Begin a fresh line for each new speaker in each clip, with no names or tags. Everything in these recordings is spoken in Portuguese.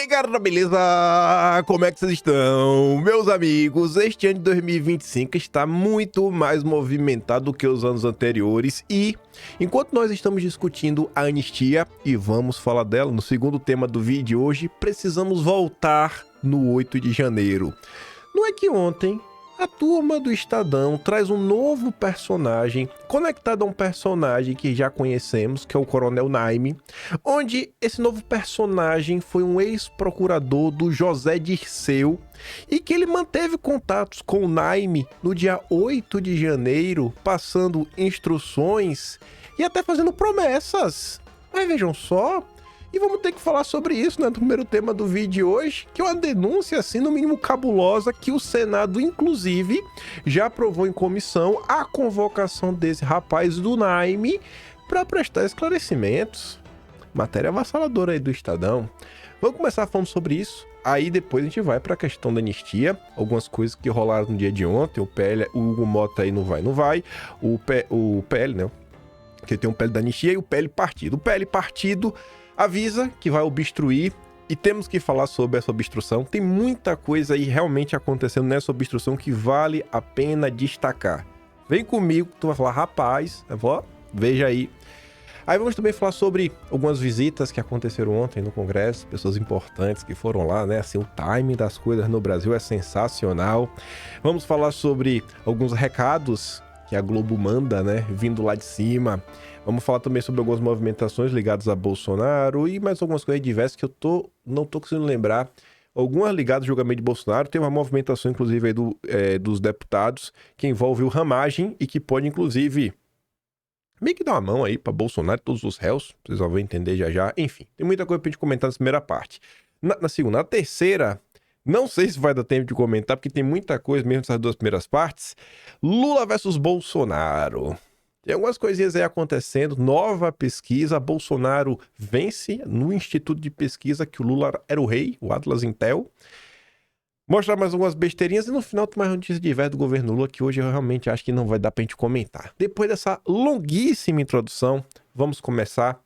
aí, galera, beleza? Como é que vocês estão? Meus amigos, este ano de 2025 está muito mais movimentado do que os anos anteriores e, enquanto nós estamos discutindo a anistia, e vamos falar dela no segundo tema do vídeo de hoje, precisamos voltar no 8 de janeiro. Não é que ontem a turma do Estadão traz um novo personagem conectado a um personagem que já conhecemos, que é o Coronel Naime, onde esse novo personagem foi um ex-procurador do José Dirceu e que ele manteve contatos com o Naime no dia 8 de janeiro, passando instruções e até fazendo promessas. Mas vejam só. E vamos ter que falar sobre isso, né, no primeiro tema do vídeo de hoje, que é uma denúncia, assim, no mínimo cabulosa, que o Senado, inclusive, já aprovou em comissão a convocação desse rapaz do Naime para prestar esclarecimentos. Matéria avassaladora aí do Estadão. Vamos começar falando sobre isso, aí depois a gente vai para a questão da anistia, algumas coisas que rolaram no dia de ontem, o Hugo Mota aí não vai, o PL, né, que tem um PL da anistia e o PL Partido. O PL Partido avisa que vai obstruir e temos que falar sobre essa obstrução. Tem muita coisa aí realmente acontecendo nessa obstrução que vale a pena destacar. Vem comigo, tu vai falar, rapaz, veja aí. Aí vamos também falar sobre algumas visitas que aconteceram ontem no Congresso, pessoas importantes que foram lá, né? Assim, o timing das coisas no Brasil é sensacional. Vamos falar sobre alguns recados que a Globo manda, né? Vindo lá de cima. Vamos falar também sobre algumas movimentações ligadas a Bolsonaro e mais algumas coisas diversas que eu não tô conseguindo lembrar. Algumas ligadas ao julgamento de Bolsonaro. Tem uma movimentação, inclusive, aí dos deputados que envolve o ramagem e que pode, inclusive, meio que dar uma mão aí para Bolsonaro e todos os réus. Vocês vão entender já já. Enfim, tem muita coisa pra gente comentar nessa primeira parte. Na segunda, na terceira, não sei se vai dar tempo de comentar, porque tem muita coisa mesmo nessas duas primeiras partes. Lula versus Bolsonaro. Tem algumas coisinhas aí acontecendo, nova pesquisa, Bolsonaro vence no Instituto de Pesquisa que o Lula era o rei, o Atlas Intel. Mostrar mais algumas besteirinhas e no final tem mais notícias diversas do governo Lula que hoje eu realmente acho que não vai dar pra gente comentar. Depois dessa longuíssima introdução, vamos começar.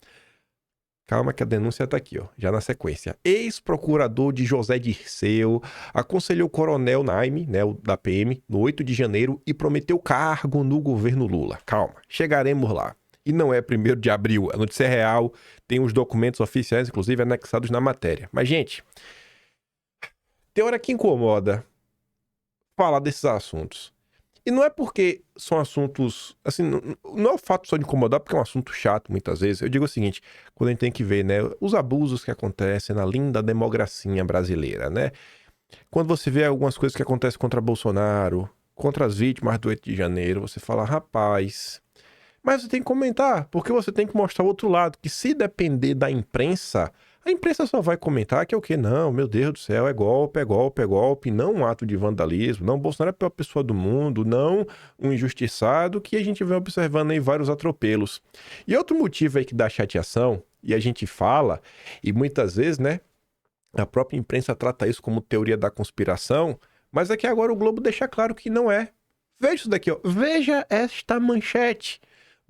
Calma que a denúncia tá aqui, ó, já na sequência. Ex-procurador de José Dirceu aconselhou o Coronel Naime, né, o da PM, no 8 de janeiro e prometeu cargo no governo Lula. Calma, chegaremos lá. E não é 1º de abril, a notícia é real, tem os documentos oficiais, inclusive, anexados na matéria. Mas, gente, tem hora que incomoda falar desses assuntos. E não é porque são assuntos, assim, não é o fato só de incomodar, porque é um assunto chato muitas vezes. Eu digo o seguinte, quando a gente tem que ver, né, os abusos que acontecem na linda democracia brasileira, né? Quando você vê algumas coisas que acontecem contra Bolsonaro, contra as vítimas do 8 de janeiro, você fala, rapaz, mas você tem que comentar, porque você tem que mostrar o outro lado, que se depender da imprensa, a imprensa só vai comentar que é o quê? Não, meu Deus do céu, é golpe, é golpe, é golpe, não um ato de vandalismo, não, Bolsonaro é a pior pessoa do mundo, não um injustiçado, que a gente vem observando aí vários atropelos. E outro motivo aí que dá chateação, e a gente fala, e muitas vezes, né, a própria imprensa trata isso como teoria da conspiração, mas é que agora o Globo deixa claro que não é. Veja isso daqui, ó, veja esta manchete.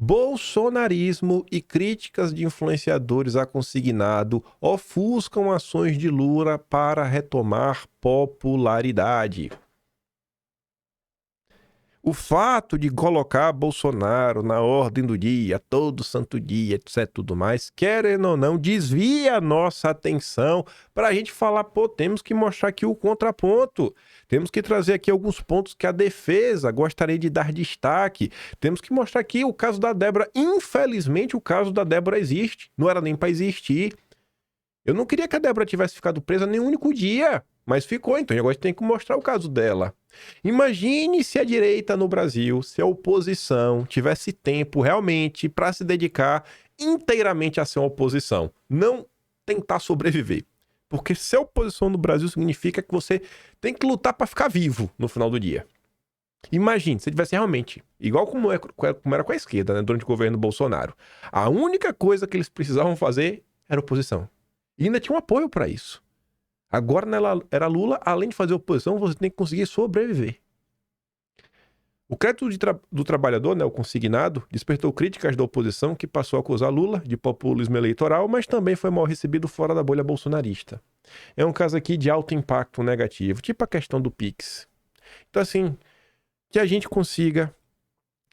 Bolsonarismo e críticas de influenciadores a consignado ofuscam ações de Lula para retomar popularidade. O fato de colocar Bolsonaro na ordem do dia, todo santo dia, etc, tudo mais, querendo ou não, desvia a nossa atenção para a gente falar, pô, temos que mostrar aqui o contraponto, temos que trazer aqui alguns pontos que a defesa gostaria de dar destaque, temos que mostrar aqui o caso da Débora. Infelizmente, o caso da Débora existe, não era nem para existir. Eu não queria que a Débora tivesse ficado presa nem um único dia, mas ficou, então agora a gente tem que mostrar o caso dela. Imagine se a direita no Brasil, se a oposição tivesse tempo realmente para se dedicar inteiramente a ser uma oposição, não tentar sobreviver. Porque ser oposição no Brasil significa que você tem que lutar para ficar vivo no final do dia. Imagine se tivesse realmente, igual como era com a esquerda, né, durante o governo Bolsonaro. A única coisa que eles precisavam fazer era oposição. E ainda tinha um apoio para isso. Agora, na era Lula, além de fazer oposição, você tem que conseguir sobreviver. O crédito do trabalhador, né, o consignado, despertou críticas da oposição, que passou a acusar Lula de populismo eleitoral, mas também foi mal recebido fora da bolha bolsonarista. É um caso aqui de alto impacto negativo, tipo a questão do Pix. Então, assim, que a gente consiga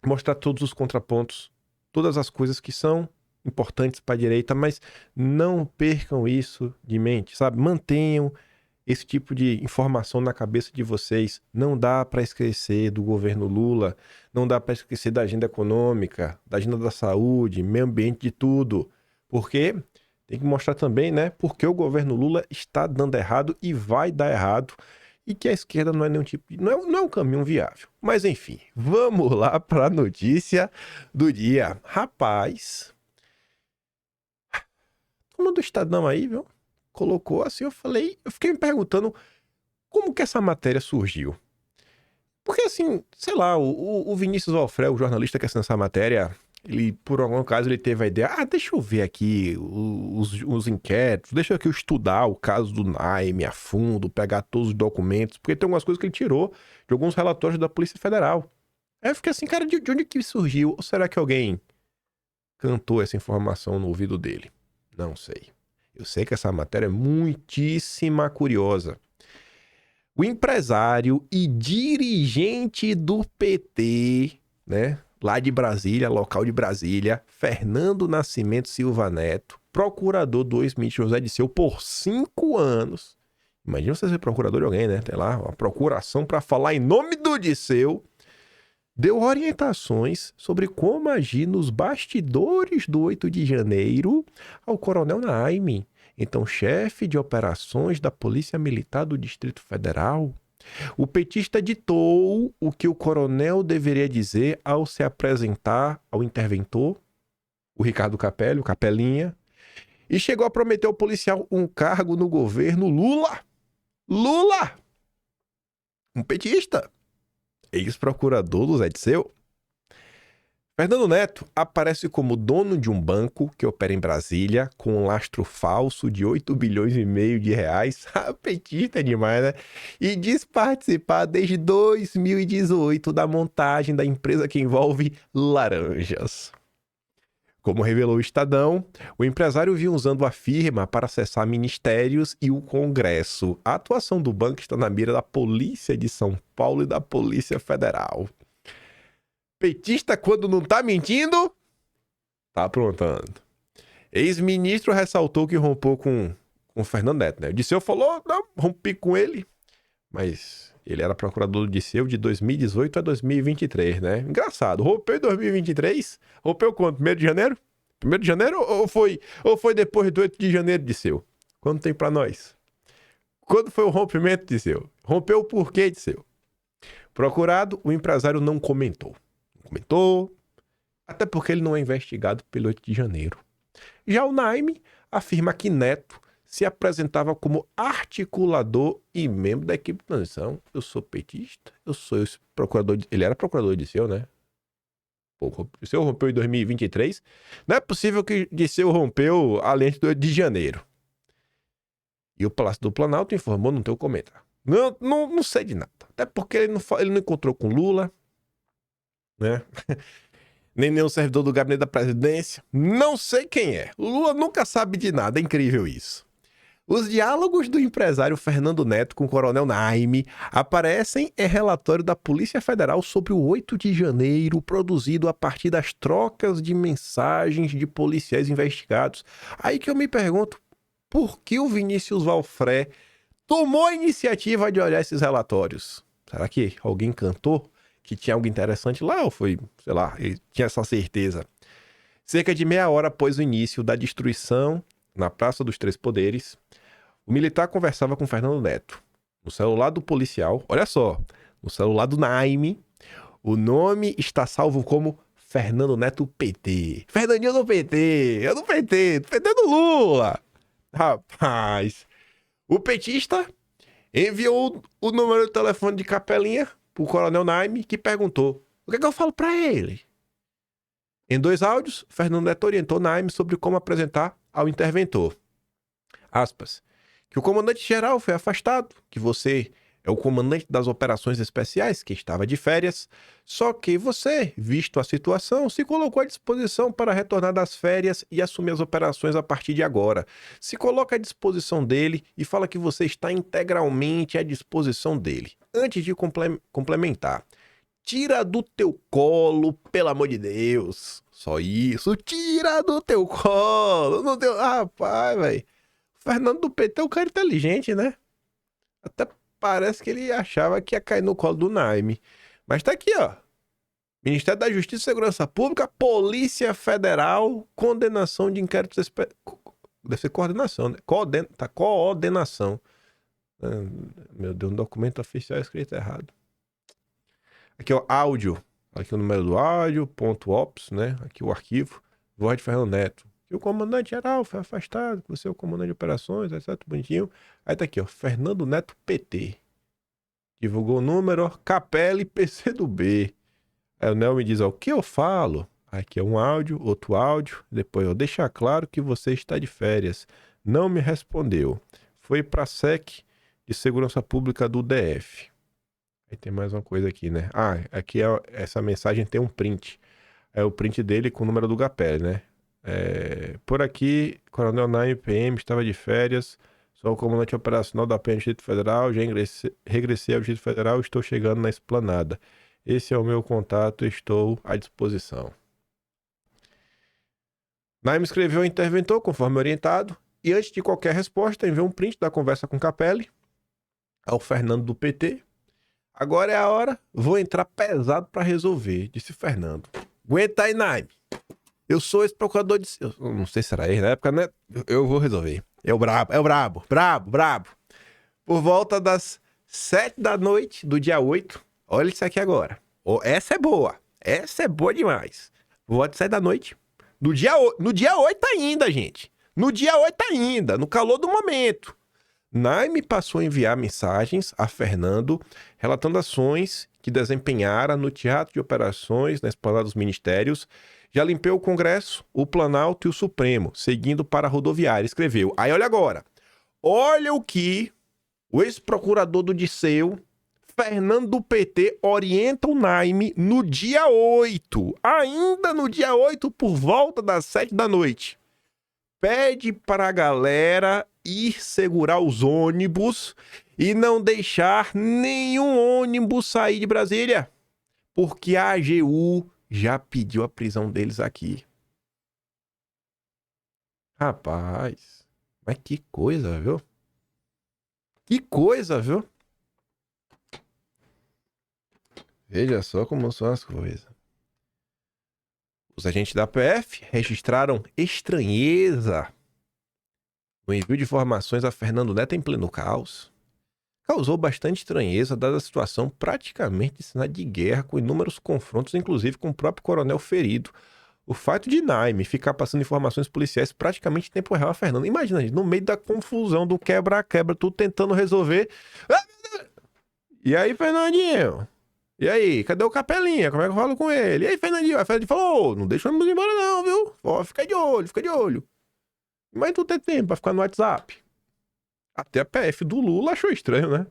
mostrar todos os contrapontos, todas as coisas que são importantes para a direita, mas não percam isso de mente, sabe? Mantenham esse tipo de informação na cabeça de vocês. Não dá para esquecer do governo Lula, não dá para esquecer da agenda econômica, da agenda da saúde, meio ambiente, de tudo. Porque tem que mostrar também, né, porque o governo Lula está dando errado e vai dar errado, e que a esquerda não é nenhum tipo de, não é um caminho viável. Mas enfim, vamos lá para a notícia do dia. Rapaz, turma do Estadão aí, viu? Colocou assim, eu fiquei me perguntando como que essa matéria surgiu. Porque assim, sei lá, o Vinícius Valfré, o jornalista que assinou essa matéria, ele, por algum caso, ele teve a ideia, deixa eu ver aqui os inquéritos, deixa eu aqui estudar o caso do Naime a fundo, pegar todos os documentos, porque tem algumas coisas que ele tirou de alguns relatórios da Polícia Federal. Aí eu fiquei assim, cara, de onde que surgiu? Ou será que alguém cantou essa informação no ouvido dele? Não sei. Eu sei que essa matéria é muitíssima curiosa. O empresário e dirigente do PT, né, lá de Brasília, local de Brasília, Fernando Nascimento Silva Neto, procurador do ex-ministro José Dirceu por 5 anos. Imagina você ser procurador de alguém, né? Tem lá uma procuração para falar em nome do Dirceu. Deu orientações sobre como agir nos bastidores do 8 de janeiro ao coronel Naime, então chefe de operações da Polícia Militar do Distrito Federal. O petista ditou o que o coronel deveria dizer ao se apresentar ao interventor, o Ricardo Capelli, o Capelinha, e chegou a prometer ao policial um cargo no governo Lula. Lula! Um petista! Ex-procurador do Zé Dirceu. Fernando Neto aparece como dono de um banco que opera em Brasília com um lastro falso de 8 bilhões e meio de reais. Petista demais, né? E diz participar desde 2018 da montagem da empresa que envolve laranjas. Como revelou o Estadão, o empresário vinha usando a firma para acessar ministérios e o Congresso. A atuação do banco está na mira da Polícia de São Paulo e da Polícia Federal. Petista, quando não tá mentindo, tá aprontando. Ex-ministro ressaltou que rompeu com Fernando Neto, né? O Dirceu falou, não, rompi com ele. Mas ele era procurador do Dirceu de 2018 a 2023, né? Engraçado, rompeu em 2023? Rompeu quando? 1º de janeiro? 1º de janeiro ou foi depois do 8 de janeiro, Dirceu? Quando tem pra nós? Quando foi o rompimento, Dirceu? Rompeu por quê, Dirceu? Procurado, o empresário não comentou. Até porque ele não é investigado pelo 8 de janeiro. Já o Naime afirma que Neto se apresentava como articulador e membro da equipe de transição. Eu sou petista, eu sou esse procurador. Ele era procurador de Dirceu, né? Pô, o Dirceu rompeu em 2023. Não é possível que Dirceu rompeu além do 8 de janeiro. E o Palácio do Planalto informou no teu comentário. Não sei de nada. Até porque ele não encontrou com Lula, né? Nem nenhum servidor do gabinete da presidência. Não sei quem é. O Lula nunca sabe de nada. É incrível isso. Os diálogos do empresário Fernando Neto com o coronel Naime aparecem em relatório da Polícia Federal sobre o 8 de janeiro, produzido a partir das trocas de mensagens de policiais investigados. Aí que eu me pergunto, por que o Vinícius Valfré tomou a iniciativa de olhar esses relatórios? Será que alguém cantou que tinha algo interessante lá, ou foi, sei lá, ele tinha essa certeza? Cerca de meia hora após o início da destruição na Praça dos Três Poderes, o militar conversava com Fernando Neto. No celular do policial, olha só, no celular do Naime, o nome está salvo como Fernando Neto PT. Fernandinho do PT, do PT do Lula. Rapaz, o petista enviou o número de telefone de Capelinha pro coronel Naime, que perguntou: o que é que eu falo pra ele? Em 2 áudios, Fernando Neto orientou Naime sobre como apresentar ao interventor. Aspas. Que o comandante-geral foi afastado, que você é o comandante das operações especiais que estava de férias, só que você, visto a situação, se colocou à disposição para retornar das férias e assumir as operações a partir de agora. Se coloca à disposição dele e fala que você está integralmente à disposição dele. Antes de complementar, tira do teu colo, pelo amor de Deus. Só isso, tira do teu colo. No teu... Rapaz, velho. Fernando do PT é um cara inteligente, né? Até parece que ele achava que ia cair no colo do Naime. Mas tá aqui, ó. Ministério da Justiça e Segurança Pública, Polícia Federal, condenação de inquéritos... Deve ser coordenação, né? Coordenação. Meu Deus, um documento oficial escrito errado. Aqui, ó, áudio. Aqui o número do áudio, .ops, né? Aqui o arquivo. Voz de Fernando Neto. Que o comandante-geral foi afastado, que você é o comandante de operações, etc. Bonitinho. Aí tá aqui, ó. Fernando Neto PT. Divulgou o número, ó. Capelli PCdoB. Aí o Nel me diz, ó, o que eu falo? Aqui é um áudio, outro áudio. Depois, ó, deixa claro que você está de férias. Não me respondeu. Foi pra SEC de Segurança Pública do DF. Aí tem mais uma coisa aqui, né? Aqui essa mensagem tem um print. É o print dele com o número do Capelli, né? Por aqui, Coronel Naime PM estava de férias. Sou o comandante operacional da PM do Distrito Federal. Já regressei ao Distrito Federal. Estou chegando na esplanada. Esse é o meu contato. Estou à disposição. Naime escreveu ao interventor, conforme orientado. E antes de qualquer resposta, enviou um print da conversa com Capelli ao Fernando do PT. Agora é a hora, vou entrar pesado pra resolver, disse Fernando. Aguenta aí, Naime. Eu sou esse procurador de... Eu não sei se era ele na época, né? Eu vou resolver. É o brabo. Por volta das 7 da noite do dia 8, olha isso aqui agora. Essa é boa demais. Por volta de 7 da noite, no dia 8 ainda, gente. No dia 8 ainda, no calor do momento. Naime passou a enviar mensagens a Fernando relatando ações que desempenhara no Teatro de Operações, na Esplanada dos Ministérios. Já limpou o Congresso, o Planalto e o Supremo, seguindo para a rodoviária. Escreveu. Aí olha agora. Olha o que o ex-procurador do Disseu, Fernando do PT, orienta o Naime no dia 8. Ainda no dia 8, por volta das 7 da noite. Pede para a galera ir segurar os ônibus e não deixar nenhum ônibus sair de Brasília, porque a AGU já pediu a prisão deles aqui. Rapaz, mas que coisa, viu? Veja só como são as coisas. Os agentes da PF registraram estranheza no envio de informações a Fernando Neto em pleno caos. Causou bastante estranheza, dada a situação praticamente de cenário de guerra, com inúmeros confrontos, inclusive com o próprio coronel ferido. O fato de Naime ficar passando informações policiais praticamente em tempo real a Fernando. Imagina, gente, no meio da confusão, do quebra-quebra, tudo tentando resolver. E aí, Fernandinho? E aí, cadê o Capelinha? Como é que eu falo com ele? E aí, Fernandinho? Aí, Fernandinho falou, não deixa o ônibus embora não, viu? Ó, fica de olho. Mas tu tem tempo pra ficar no WhatsApp. Até a PF do Lula achou estranho, né?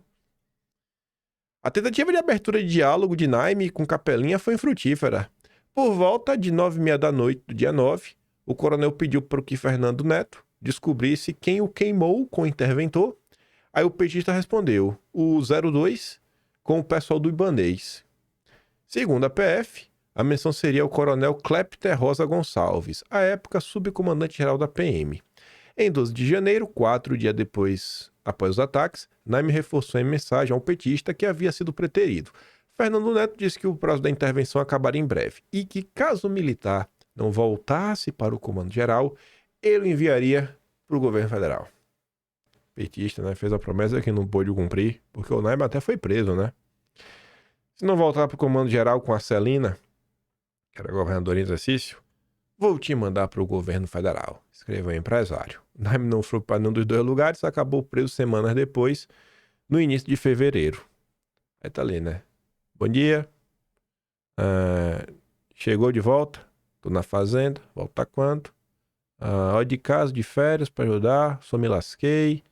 A tentativa de abertura de diálogo de Naime com Capelinha foi infrutífera. Por volta de 9h30 da noite do dia 9, o coronel pediu para que Fernando Neto descobrisse quem o queimou com o interventor. Aí o petista respondeu, o 02, com o pessoal do Ibanez. Segundo a PF, a menção seria o coronel Clepter Rosa Gonçalves, à época subcomandante-geral da PM. Em 12 de janeiro, 4 dias após os ataques, Naime reforçou em mensagem ao petista que havia sido preterido. Fernando Neto disse que o prazo da intervenção acabaria em breve e que, caso o militar não voltasse para o comando geral, ele enviaria para o governo federal. O petista, né, fez a promessa que não pôde cumprir, porque o Naime até foi preso, né? Se não voltar para o comando geral com a Celina, que era governador em exercício, vou te mandar para o governo federal, escreveu o empresário. Naime não foi para nenhum dos dois lugares, acabou preso semanas depois, no início de fevereiro. Aí tá ali, né? Bom dia. Chegou de volta? Tô na fazenda. Volta quando? Ó de casa, de férias para ajudar. Só me lasquei.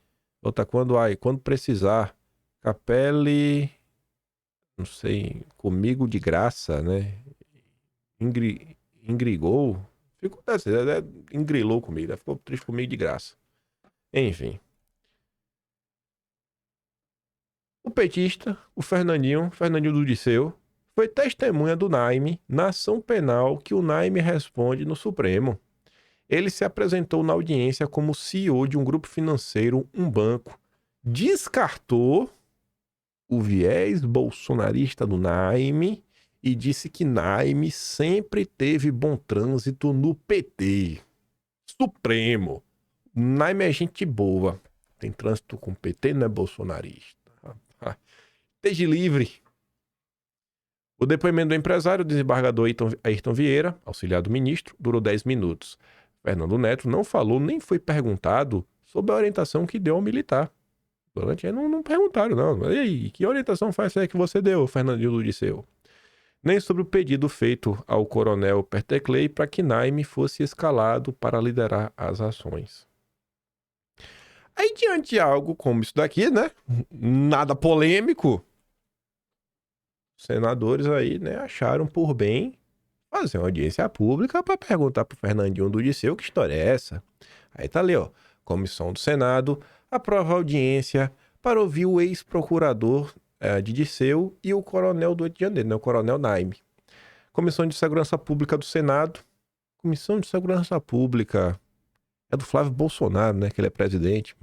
Volta quando? Quando precisar. Capelli, não sei, comigo de graça, né? Ingrigou. Ficou, engrilou comigo, ficou triste comigo de graça. Enfim. O petista, o Fernandinho do Disseu, foi testemunha do Naime na ação penal que o Naime responde no Supremo. Ele se apresentou na audiência como CEO de um grupo financeiro, um banco. Descartou o viés bolsonarista do Naime e disse que Naime sempre teve bom trânsito no PT. Supremo. Naime é gente boa. Tem trânsito com o PT, não é bolsonarista. Esteja livre. O depoimento do empresário, o desembargador Ayrton Vieira, auxiliar do ministro, durou 10 minutos. Fernando Neto não falou nem foi perguntado sobre a orientação que deu ao militar. Durante não perguntaram, não. E aí, que orientação foi essa que você deu, Fernandinho do Disseu? Nem sobre o pedido feito ao coronel Perteclay para que Naime fosse escalado para liderar as ações. Aí, diante de algo como isso daqui, né? Nada polêmico, os senadores aí, né, acharam por bem fazer uma audiência pública para perguntar pro Fernandinho do Disseu que história é essa. Aí tá ali, ó. Comissão do Senado aprova a audiência para ouvir o ex-procurador de Disseu e o coronel do 8 de janeiro, né, o coronel Naime. Comissão de Segurança Pública do Senado. Comissão de Segurança Pública é do Flávio Bolsonaro, né, que ele é presidente.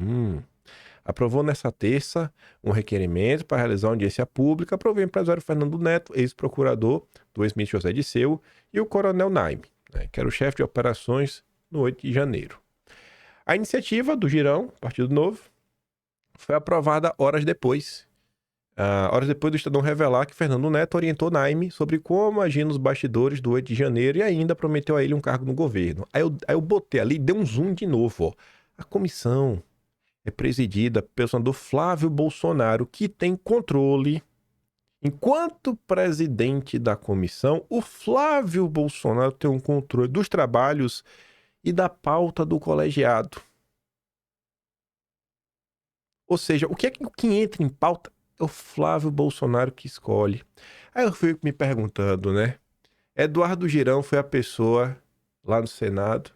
Aprovou nessa terça um requerimento para realizar uma audiência pública para ouvir o empresário Fernando Neto, ex-procurador do ex-ministro José Disseu, e o coronel Naime, né, que era o chefe de operações no 8 de janeiro. A iniciativa do Girão, Partido Novo, foi aprovada horas depois. Horas depois do Estadão revelar que Fernando Neto orientou Naime sobre como agir nos bastidores do 8 de janeiro e ainda prometeu a ele um cargo no governo. Aí eu botei ali, dei um zoom de novo, ó. A comissão é presidida pelo senador Flávio Bolsonaro, que tem controle. Enquanto presidente da comissão, o Flávio Bolsonaro tem um controle dos trabalhos e da pauta do colegiado. Ou seja, o que é que entra em pauta é o Flávio Bolsonaro que escolhe. Aí eu fico me perguntando, né? Eduardo Girão foi a pessoa lá no Senado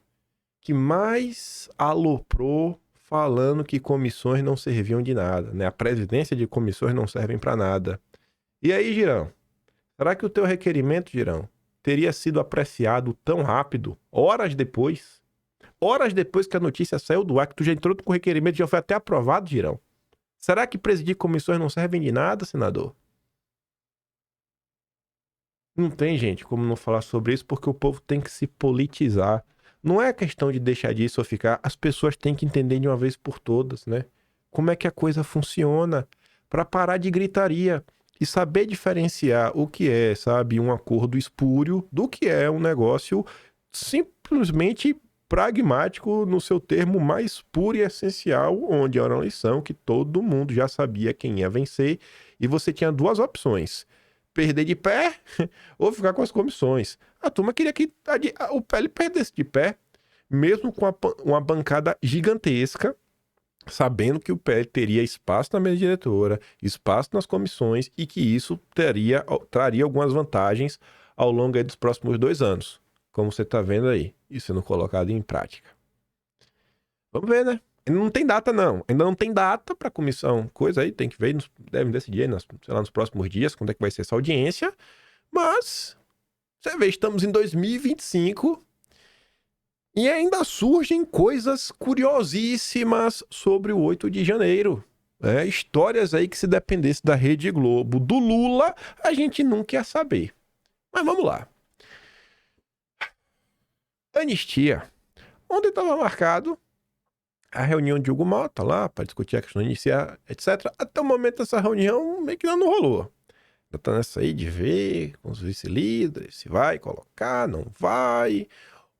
que mais aloprou falando que comissões não serviam de nada, né? A presidência de comissões não servem para nada. E aí, Girão? Será que o teu requerimento, Girão, teria sido apreciado tão rápido, horas depois que a notícia saiu do ar, que tu já entrou com o requerimento, já foi até aprovado, Girão? Será que presidir comissões não servem de nada, senador? Não tem, gente, como não falar sobre isso, porque o povo tem que se politizar. Não é questão de deixar disso ou ficar, as pessoas têm que entender de uma vez por todas, né? Como é que a coisa funciona, para parar de gritaria e saber diferenciar o que é, sabe, um acordo espúrio do que é um negócio simplesmente pragmático no seu termo mais puro e essencial, onde era uma eleição que todo mundo já sabia quem ia vencer e você tinha duas opções: perder de pé ou ficar com as comissões. A turma queria que o PL perdesse de pé, mesmo com uma bancada gigantesca, sabendo que o PL teria espaço na mesa diretora, espaço nas comissões e que isso traria algumas vantagens ao longo dos próximos 2 anos. Como você está vendo aí, isso sendo colocado em prática. Vamos ver, né? Ainda não tem data, não. Ainda não tem data para a comissão. Coisa aí, tem que ver, devem decidir aí, sei lá, nos próximos dias, quando é que vai ser essa audiência. Mas, você vê, estamos em 2025 e ainda surgem coisas curiosíssimas sobre o 8 de janeiro. Histórias aí que, se dependesse da Rede Globo, do Lula, a gente nunca ia saber. Mas vamos lá. Anistia. Ontem estava marcado a reunião de Hugo Mota lá para discutir a questão inicial, etc. Até o momento essa reunião meio que não rolou. Já tá nessa aí de ver com os vice-líderes se vai colocar, não vai.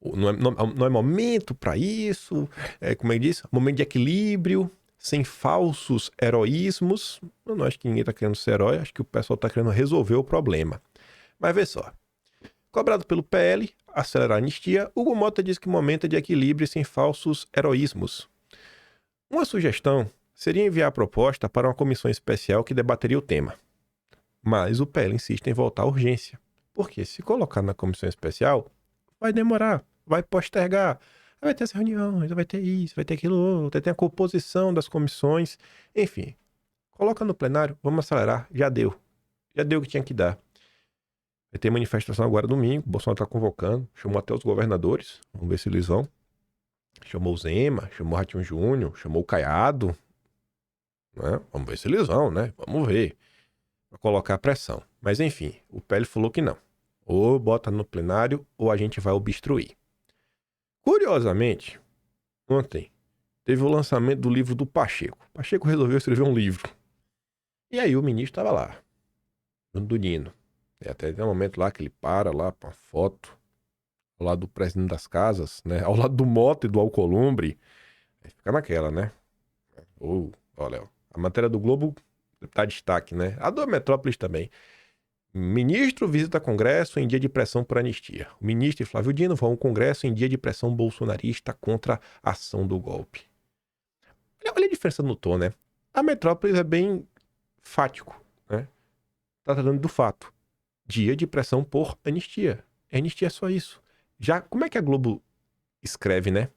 Não é momento para isso. Como é que diz? Momento de equilíbrio, sem falsos heroísmos. Eu não acho que ninguém tá querendo ser herói, acho que o pessoal tá querendo resolver o problema. Mas vê só. Cobrado pelo PL, acelerar a anistia, Hugo Mota diz que o momento é de equilíbrio sem falsos heroísmos. Uma sugestão seria enviar a proposta para uma comissão especial que debateria o tema. Mas o PL insiste em voltar à urgência. Porque se colocar na comissão especial, vai demorar, vai postergar. Vai ter essa reunião, vai ter isso, vai ter aquilo outro, tem a composição das comissões. Enfim, coloca no plenário, vamos acelerar, já deu. Já deu o que tinha que dar. Vai ter manifestação agora domingo, o Bolsonaro está convocando, chamou até os governadores, vamos ver se eles vão. Chamou o Zema, chamou o Ratinho Júnior, chamou o Caiado. Né? Vamos ver se eles vão, né? Vamos ver. Pra colocar pressão. Mas enfim, o PL falou que não. Ou bota no plenário, ou a gente vai obstruir. Curiosamente, ontem teve o lançamento do livro do Pacheco. O Pacheco resolveu escrever um livro. E aí o ministro estava lá, junto do Nino. E até tem um momento lá que ele para lá pra foto, ao lado do presidente das casas, né? Ao lado do Mota e do Alcolumbre. Aí fica naquela, né? Olha, a matéria do Globo tá destaque, né? A do Metrópolis também. Ministro visita Congresso em dia de pressão por anistia. O ministro e Flávio Dino vão ao Congresso em dia de pressão bolsonarista contra a ação do golpe. Olha a diferença no tom, né? A Metrópolis é bem fático, né? Tá tratando do fato. Dia de pressão por anistia. Anistia é só isso. Já, como é que a Globo escreve, né?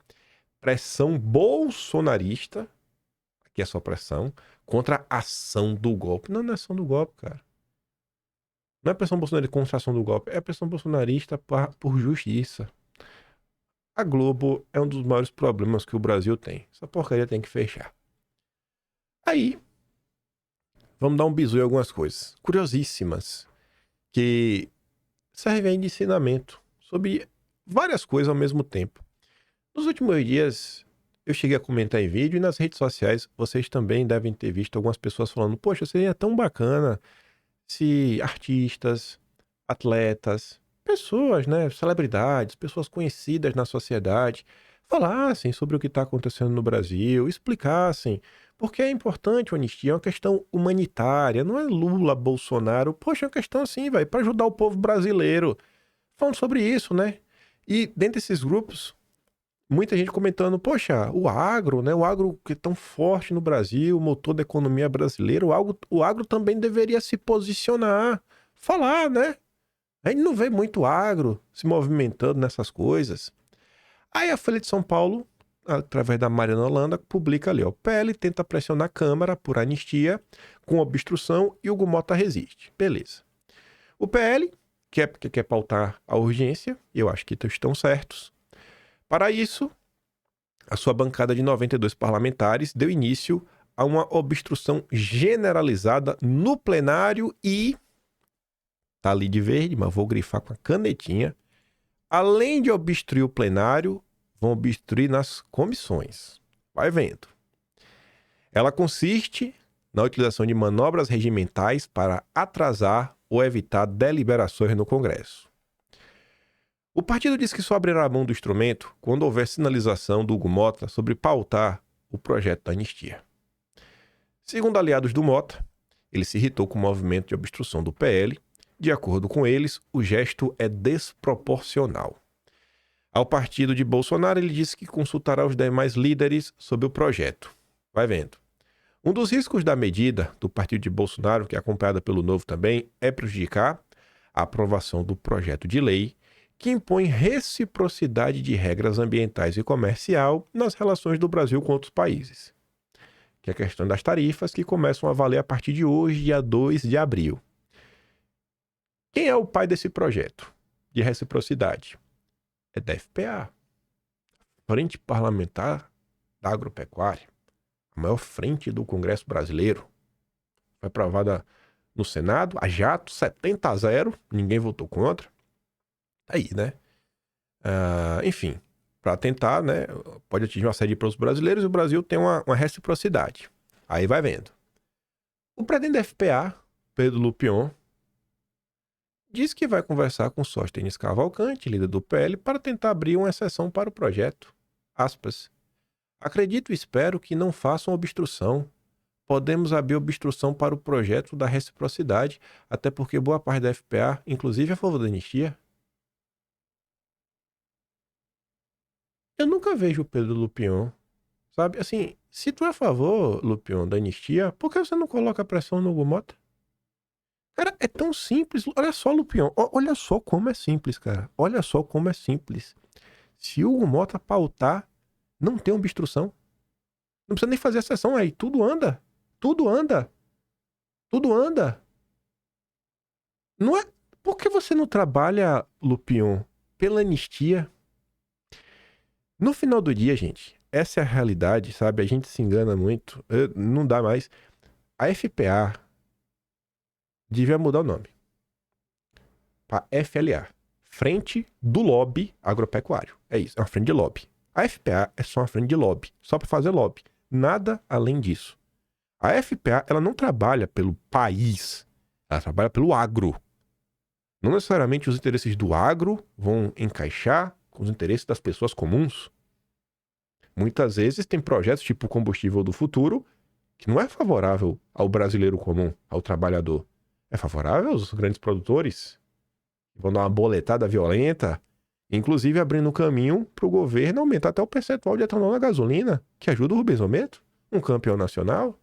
Pressão bolsonarista, aqui é só pressão, contra a ação do golpe. Não é ação do golpe, cara. Não é pressão bolsonarista contra a ação do golpe, é pressão bolsonarista por justiça. A Globo é um dos maiores problemas que o Brasil tem. Essa porcaria tem que fechar. Aí, vamos dar um bisu em algumas coisas curiosíssimas que servem de ensinamento sobre várias coisas ao mesmo tempo. Nos últimos dias, eu cheguei a comentar em vídeo e nas redes sociais vocês também devem ter visto algumas pessoas falando: poxa, seria tão bacana se artistas, atletas, pessoas, né, celebridades, pessoas conhecidas na sociedade, falassem sobre o que está acontecendo no Brasil, explicassem, porque é importante a anistia, é uma questão humanitária, não é Lula, Bolsonaro, poxa, é uma questão assim, velho, para ajudar o povo brasileiro. Falando sobre isso, né? E dentro desses grupos, muita gente comentando, poxa, o agro, né? O agro que é tão forte no Brasil, o motor da economia brasileira, o agro também deveria se posicionar, falar, né? A gente não vê muito agro se movimentando nessas coisas. Aí a Folha de São Paulo, através da Mariana Holanda, publica ali, ó, o PL tenta pressionar a Câmara por anistia com obstrução e Hugo Mota resiste. Beleza. O PL quer pautar a urgência, e eu acho que estão certos. Para isso, a sua bancada de 92 parlamentares deu início a uma obstrução generalizada no plenário e... tá ali de verde, mas vou grifar com a canetinha. Além de obstruir o plenário, vão obstruir nas comissões. Vai vendo. Ela consiste na utilização de manobras regimentais para atrasar ou evitar deliberações no Congresso. O partido diz que só abrirá a mão do instrumento quando houver sinalização do Hugo Mota sobre pautar o projeto da anistia. Segundo aliados do Mota, ele se irritou com o movimento de obstrução do PL. De acordo com eles, o gesto é desproporcional. Ao partido de Bolsonaro, ele disse que consultará os demais líderes sobre o projeto. Vai vendo. Um dos riscos da medida do partido de Bolsonaro, que é acompanhada pelo Novo também, é prejudicar a aprovação do projeto de lei que impõe reciprocidade de regras ambientais e comercial nas relações do Brasil com outros países, que é a questão das tarifas que começam a valer a partir de hoje, dia 2 de abril. Quem é o pai desse projeto de reciprocidade? É da FPA, Frente Parlamentar da Agropecuária, a maior frente do Congresso brasileiro. Foi aprovada no Senado, a jato, 70-0, ninguém votou contra. Aí, né? Enfim, para tentar, né? Pode atingir uma série para os brasileiros e o Brasil tem uma reciprocidade. Aí vai vendo. O presidente da FPA, Pedro Lupion, diz que vai conversar com Sóstenes Cavalcante, líder do PL, para tentar abrir uma exceção para o projeto. Aspas. Acredito e espero que não façam obstrução. Podemos abrir obstrução para o projeto da reciprocidade, até porque boa parte da FPA, inclusive, é a favor da anistia. Eu nunca vejo o Pedro Lupion, sabe? Assim, se tu é a favor, Lupion, da anistia, por que você não coloca pressão no Hugo Mota? Cara, é tão simples. Olha só, Lupion. Olha só como é simples, cara. Olha só como é simples. Se o Hugo Mota pautar, não tem obstrução. Não precisa nem fazer a sessão aí. Tudo anda. Tudo anda. Tudo anda. Não é... Por que você não trabalha, Lupion, pela anistia? No final do dia, gente, essa é a realidade, sabe? A gente se engana muito. Não dá mais. A FPA devia mudar o nome para FLA. Frente do Lobby Agropecuário. É isso, é uma frente de lobby. A FPA é só uma frente de lobby, só para fazer lobby. Nada além disso. A FPA, ela não trabalha pelo país, ela trabalha pelo agro. Não necessariamente os interesses do agro vão encaixar com os interesses das pessoas comuns. Muitas vezes tem projetos tipo o combustível do futuro que não é favorável ao brasileiro comum, ao trabalhador. É favorável aos grandes produtores, que vão dar uma boletada violenta, inclusive abrindo caminho para o governo aumentar até o percentual de etanol na gasolina, que ajuda o Rubens Ometo, um campeão nacional.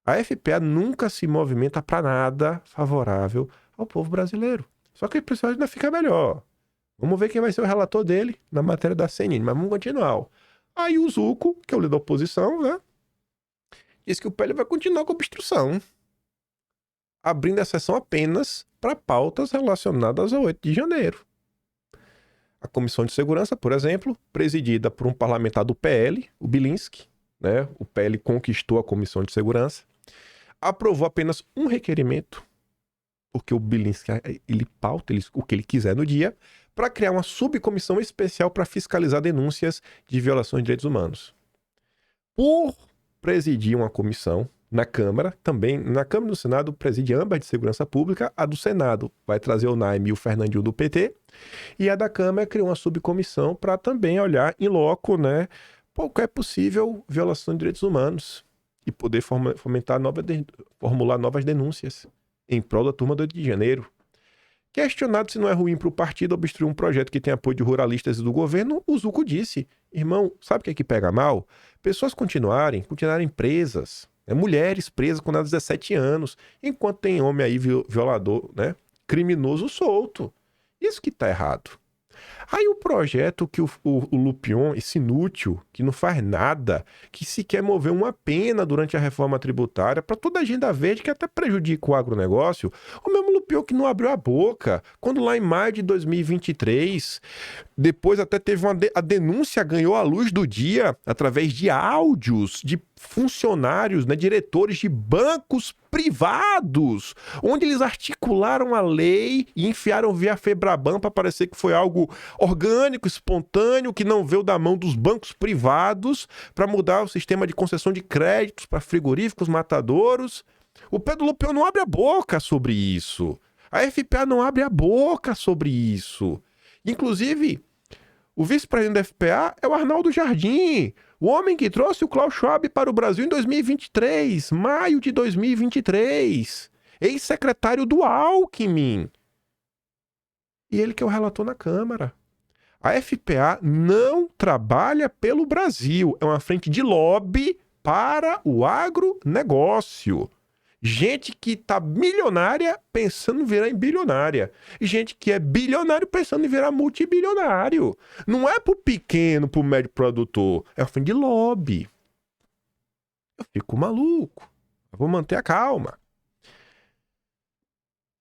A FPA nunca se movimenta para nada favorável ao povo brasileiro. Só que o episódio ainda fica melhor. Vamos ver quem vai ser o relator dele na matéria da CNN, mas vamos continuar. Aí o Zuco, que é o líder da oposição, né, diz que o PL vai continuar com a obstrução, abrindo a sessão apenas para pautas relacionadas ao 8 de janeiro. A Comissão de Segurança, por exemplo, presidida por um parlamentar do PL, o Bilinski, né, o PL conquistou a Comissão de Segurança, aprovou apenas um requerimento, porque o Bilinski, ele pauta o que ele quiser no dia, para criar uma subcomissão especial para fiscalizar denúncias de violações de direitos humanos. Por presidir uma comissão na Câmara, também na Câmara e no Senado preside ambas de Segurança Pública, a do Senado vai trazer o Naime e o Fernandinho do PT, e a da Câmara criou uma subcomissão para também olhar em loco, né, qual é possível violação de direitos humanos e poder formular novas denúncias em prol da turma do 8 de janeiro. Questionado se não é ruim para o partido obstruir um projeto que tem apoio de ruralistas e do governo, o Zuco disse: irmão, sabe o que é que pega mal? Pessoas continuarem presas, né? Mulheres presas com 17 anos, enquanto tem homem aí violador, né? Criminoso solto. Isso que tá errado. Aí o projeto que o Lupion, esse inútil, que não faz nada, que se quer mover uma pena durante a reforma tributária para toda a agenda verde que até prejudica o agronegócio, o mesmo Lupion que não abriu a boca, quando lá em maio de 2023, depois até teve a denúncia ganhou a luz do dia através de áudios de funcionários, né, diretores de bancos privados, onde eles articularam a lei e enfiaram via Febraban para parecer que foi algo orgânico, espontâneo, que não veio da mão dos bancos privados para mudar o sistema de concessão de créditos para frigoríficos, matadouros. O Pedro Lupion não abre a boca sobre isso. A FPA não abre a boca sobre isso. Inclusive, o vice-presidente da FPA é o Arnaldo Jardim, o homem que trouxe o Klaus Schwab para o Brasil em 2023, maio de 2023. Ex-secretário do Alckmin. E ele que é o relator na Câmara. A FPA não trabalha pelo Brasil. É uma frente de lobby para o agronegócio. Gente que tá milionária pensando em virar em bilionária. E gente que é bilionário pensando em virar multibilionário. Não é pro pequeno, pro médio produtor. É um fim de lobby. Eu fico maluco. Eu vou manter a calma.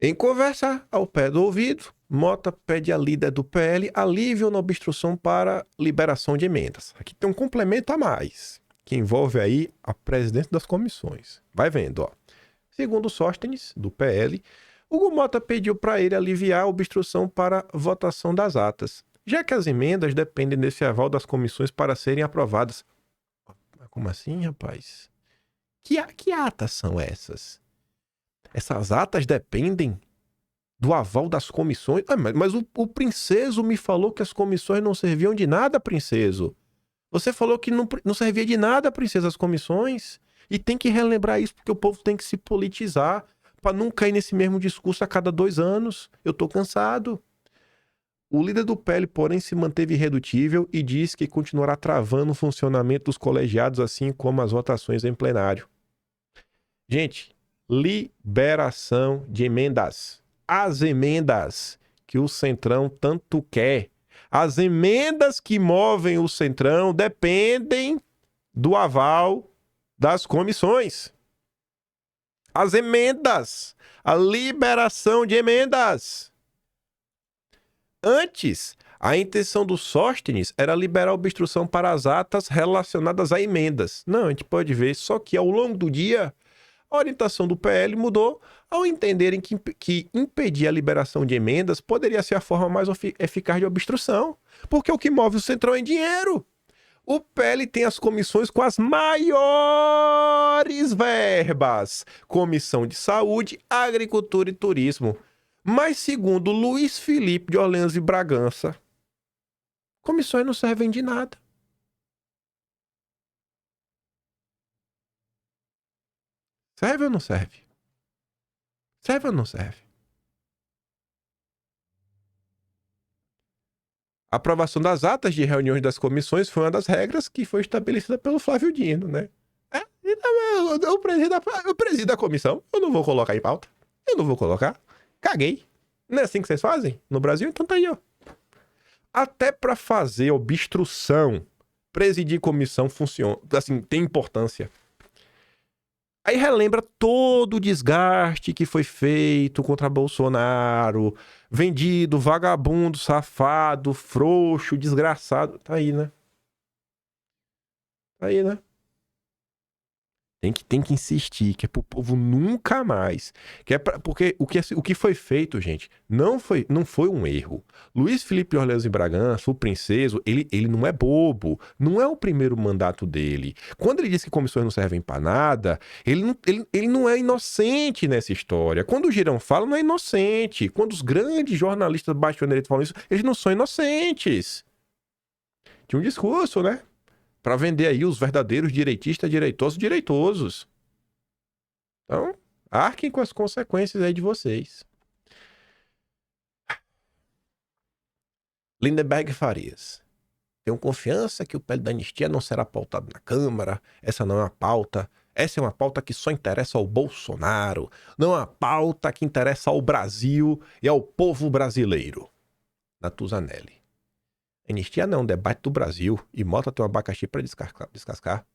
Em conversa ao pé do ouvido, Mota pede à líder do PL alívio na obstrução para liberação de emendas. Aqui tem um complemento a mais, que envolve aí a presidência das comissões. Vai vendo, ó. Segundo Sóstenes, do PL, Hugo Mota pediu para ele aliviar a obstrução para votação das atas, já que as emendas dependem desse aval das comissões para serem aprovadas. Como assim, rapaz? Que atas são essas? Essas atas dependem do aval das comissões? Mas o princeso me falou que as comissões não serviam de nada, princeso. Você falou que não servia de nada, princesa, as comissões. E tem que relembrar isso, porque o povo tem que se politizar para não cair nesse mesmo discurso a cada 2 anos. Eu tô cansado. O líder do PL, porém, se manteve irredutível e disse que continuará travando o funcionamento dos colegiados, assim como as votações em plenário. Gente, liberação de emendas. As emendas que o Centrão tanto quer. As emendas que movem o Centrão dependem do aval das comissões. As emendas. A liberação de emendas. Antes, a intenção do Sóstenes era liberar a obstrução para as atas relacionadas a emendas. Não, a gente pode ver, só que ao longo do dia, a orientação do PL mudou ao entenderem que impedir a liberação de emendas poderia ser a forma mais eficaz de obstrução. Porque o que move o Centrão é dinheiro. O PL tem as comissões com as maiores verbas. Comissão de Saúde, Agricultura e Turismo. Mas, segundo Luiz Felipe de Orleans e Bragança, comissões não servem de nada. Serve ou não serve? Serve ou não serve? A aprovação das atas de reuniões das comissões foi uma das regras que foi estabelecida pelo Flávio Dino, né? Eu presido a comissão, eu não vou colocar em pauta. Eu não vou colocar. Caguei. Não é assim que vocês fazem no Brasil? Então tá aí, ó. Até pra fazer obstrução, presidir comissão funciona, assim, tem importância. Aí relembra todo o desgaste que foi feito contra Bolsonaro, vendido, vagabundo, safado, frouxo, desgraçado. Tá aí, né? Tá aí, né? Tem que insistir, que é pro povo nunca mais. Porque o que foi feito, gente, não foi um erro. Luiz Felipe Orleans e Bragança, o princeso, ele não é bobo. Não é o primeiro mandato dele. Quando ele diz que comissões não servem pra nada, ele não é inocente nessa história. Quando o Girão fala, não é inocente. Quando os grandes jornalistas baixo direito falam isso, eles não são inocentes. Tinha um discurso, né? Para vender aí os verdadeiros direitistas, direitosos. Então, arquem com as consequências aí de vocês. Lindenberg Farias. Tenho confiança que o PL da anistia não será pautado na Câmara. Essa não é uma pauta. Essa é uma pauta que só interessa ao Bolsonaro. Não é uma pauta que interessa ao Brasil e ao povo brasileiro. Natuzanelli. Anistia não, debate do Brasil. E Mota tem um abacaxi para descascar.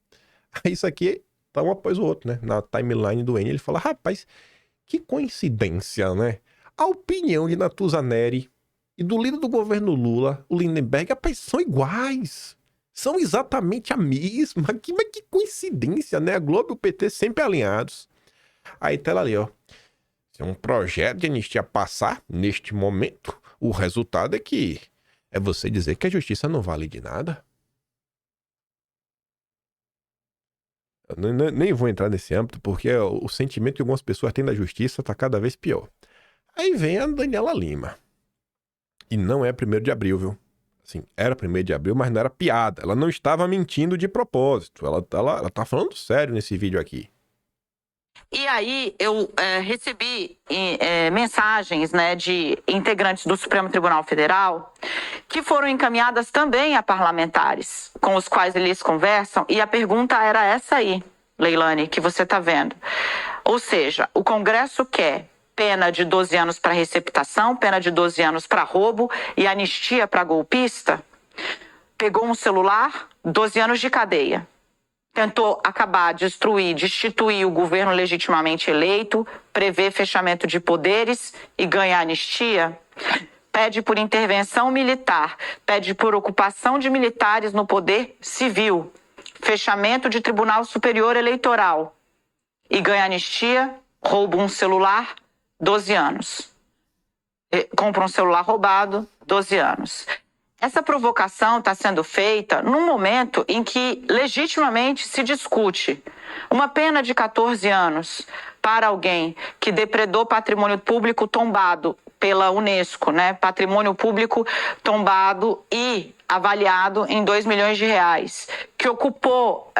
Isso aqui tá um após o outro, né? Na timeline do N, ele fala, rapaz, que coincidência, né? A opinião de Natuzaneri e do líder do governo Lula, o Lindenberg, rapaz, são iguais. São exatamente a mesma. Mas que coincidência, né? A Globo e o PT sempre alinhados. Aí tela ali, ó. Se um projeto de anistia passar, neste momento, o resultado é que é você dizer que a justiça não vale de nada? Eu nem vou entrar nesse âmbito, porque o sentimento que algumas pessoas têm da justiça está cada vez pior. Aí vem a Daniela Lima. E não é 1º de abril, viu? Assim, era 1º de abril, mas não era piada. Ela não estava mentindo de propósito. Ela tá falando sério nesse vídeo aqui.
E aí eu recebi mensagens, né, de integrantes do Supremo Tribunal Federal que foram encaminhadas também a parlamentares com os quais eles conversam, e a pergunta era essa aí, Leilane, que você está vendo. Ou seja, o Congresso quer pena de 12 anos para receptação, pena de 12 anos para roubo e anistia para golpista. Pegou um celular, 12 anos de cadeia. Tentou acabar, destruir, destituir o governo legitimamente eleito, prever fechamento de poderes e ganhar anistia. Pede por intervenção militar, pede por ocupação de militares no poder civil, fechamento de Tribunal Superior Eleitoral e ganha anistia, rouba um celular, 12 anos. Compra um celular roubado, 12 anos. Essa provocação está sendo feita num momento em que legitimamente se discute uma pena de 14 anos para alguém que depredou patrimônio público tombado pela Unesco, né? Patrimônio público tombado e avaliado em 2 milhões de reais, que ocupou,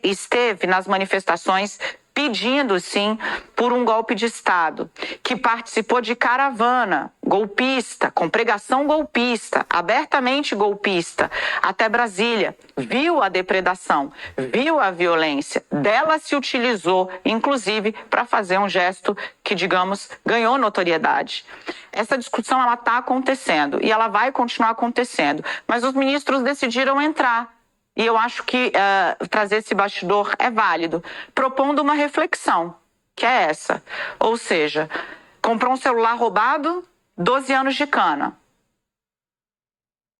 esteve nas manifestações pedindo, sim, por um golpe de Estado, que participou de caravana golpista, com pregação golpista, abertamente golpista, até Brasília, viu a depredação, viu a violência, dela se utilizou, inclusive, para fazer um gesto que, digamos, ganhou notoriedade. Essa discussão ela está acontecendo e ela vai continuar acontecendo, mas os ministros decidiram entrar. E eu acho que trazer esse bastidor é válido, propondo uma reflexão, que é essa. Ou seja, comprou um celular roubado, 12 anos de cana.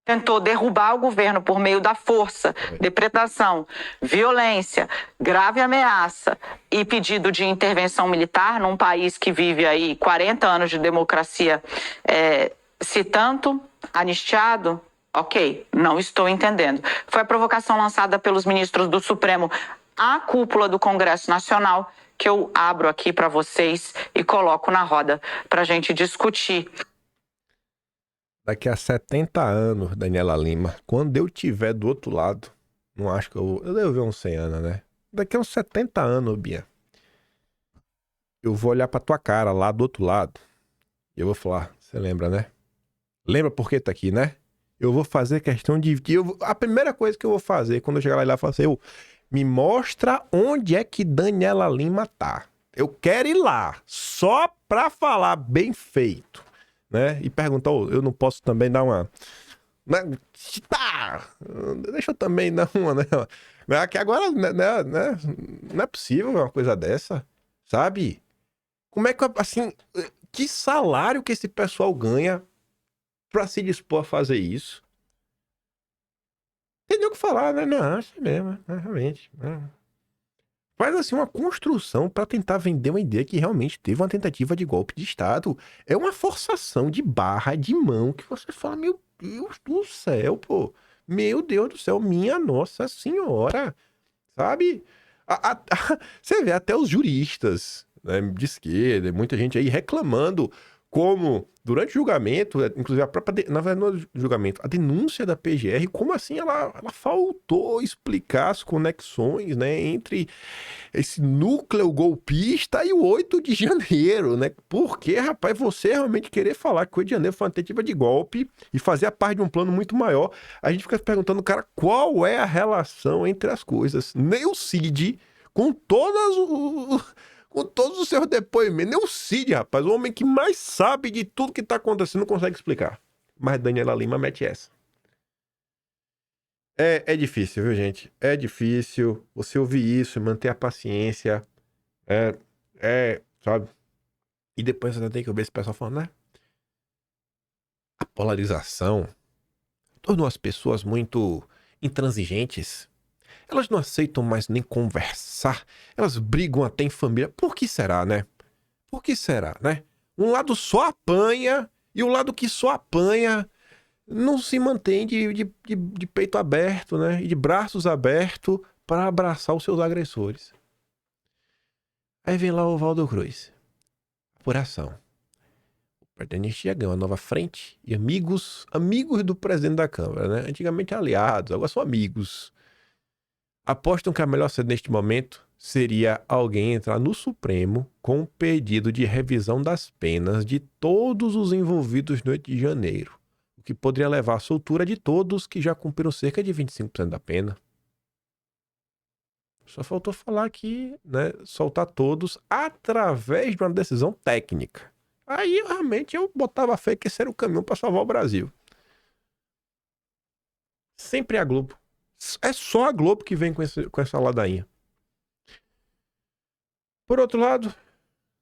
Tentou derrubar o governo por meio da força, depredação, violência, grave ameaça e pedido de intervenção militar num país que vive aí 40 anos de democracia, se tanto anistiado. Ok, não estou entendendo. Foi a provocação lançada pelos ministros do Supremo à cúpula do Congresso Nacional, que eu abro aqui para vocês e coloco na roda para a gente discutir.
Daqui a 70 anos, Daniela Lima, quando eu tiver do outro lado, não acho que eu devo ver uns 100 anos, né? Daqui a uns 70 anos, Bia, eu vou olhar pra tua cara lá do outro lado e eu vou falar, você lembra, né? Lembra por que tá aqui, né? Eu vou fazer questão de... a primeira coisa que eu vou fazer quando eu chegar lá e falar assim, me mostra onde é que Daniela Lima tá. Eu quero ir lá, só pra falar bem feito, né? E perguntar, eu não posso também dar uma... Tá! Deixa eu também dar uma, né? Que agora, não é possível uma coisa dessa, sabe? Como é que, assim, que salário que esse pessoal ganha pra se dispor a fazer isso? Tem nem o que falar, né? Não, isso mesmo, realmente. Faz assim uma construção pra tentar vender uma ideia que realmente teve uma tentativa de golpe de Estado. É uma forçação de barra, de mão, que você fala, meu Deus do céu, pô. Meu Deus do céu, minha Nossa Senhora. Sabe? Você vê até os juristas, né, de esquerda, muita gente aí reclamando como, durante o julgamento, inclusive a própria, na verdade não é julgamento, a denúncia da PGR, como assim ela faltou explicar as conexões, né, entre esse núcleo golpista e o 8 de janeiro, né? Porque, rapaz, você realmente querer falar que o 8 de janeiro foi uma tentativa de golpe e fazer parte de um plano muito maior, a gente fica perguntando, cara, qual é a relação entre as coisas? Nem o Cid, com todos os seus depoimentos, nem o Cid, rapaz, o homem que mais sabe de tudo que tá acontecendo, não consegue explicar. Mas Daniela Lima mete essa. É difícil, viu, gente? É difícil você ouvir isso e manter a paciência. Sabe? E depois você tem que ouvir esse pessoal falando, né? A polarização tornou as pessoas muito intransigentes. Elas não aceitam mais nem conversar. Elas brigam até em família. Por que será, né? Por que será, né? Um lado só apanha e o lado que só apanha não se mantém de peito aberto, né? E de braços abertos para abraçar os seus agressores. Aí vem lá o Valdo Cruz. Apuração. O partido da Anistia ganhou uma nova frente e amigos do presidente da Câmara, né? Antigamente aliados, agora são amigos. Apostam que a melhor saída neste momento seria alguém entrar no Supremo com um pedido de revisão das penas de todos os envolvidos no 8 de janeiro. Que poderia levar à soltura de todos que já cumpriram cerca de 25% da pena. Só faltou falar que, né, soltar todos através de uma decisão técnica. Aí, realmente, eu botava fé que esse era o caminho para salvar o Brasil. Sempre a Globo. É só a Globo que vem com essa ladainha. Por outro lado,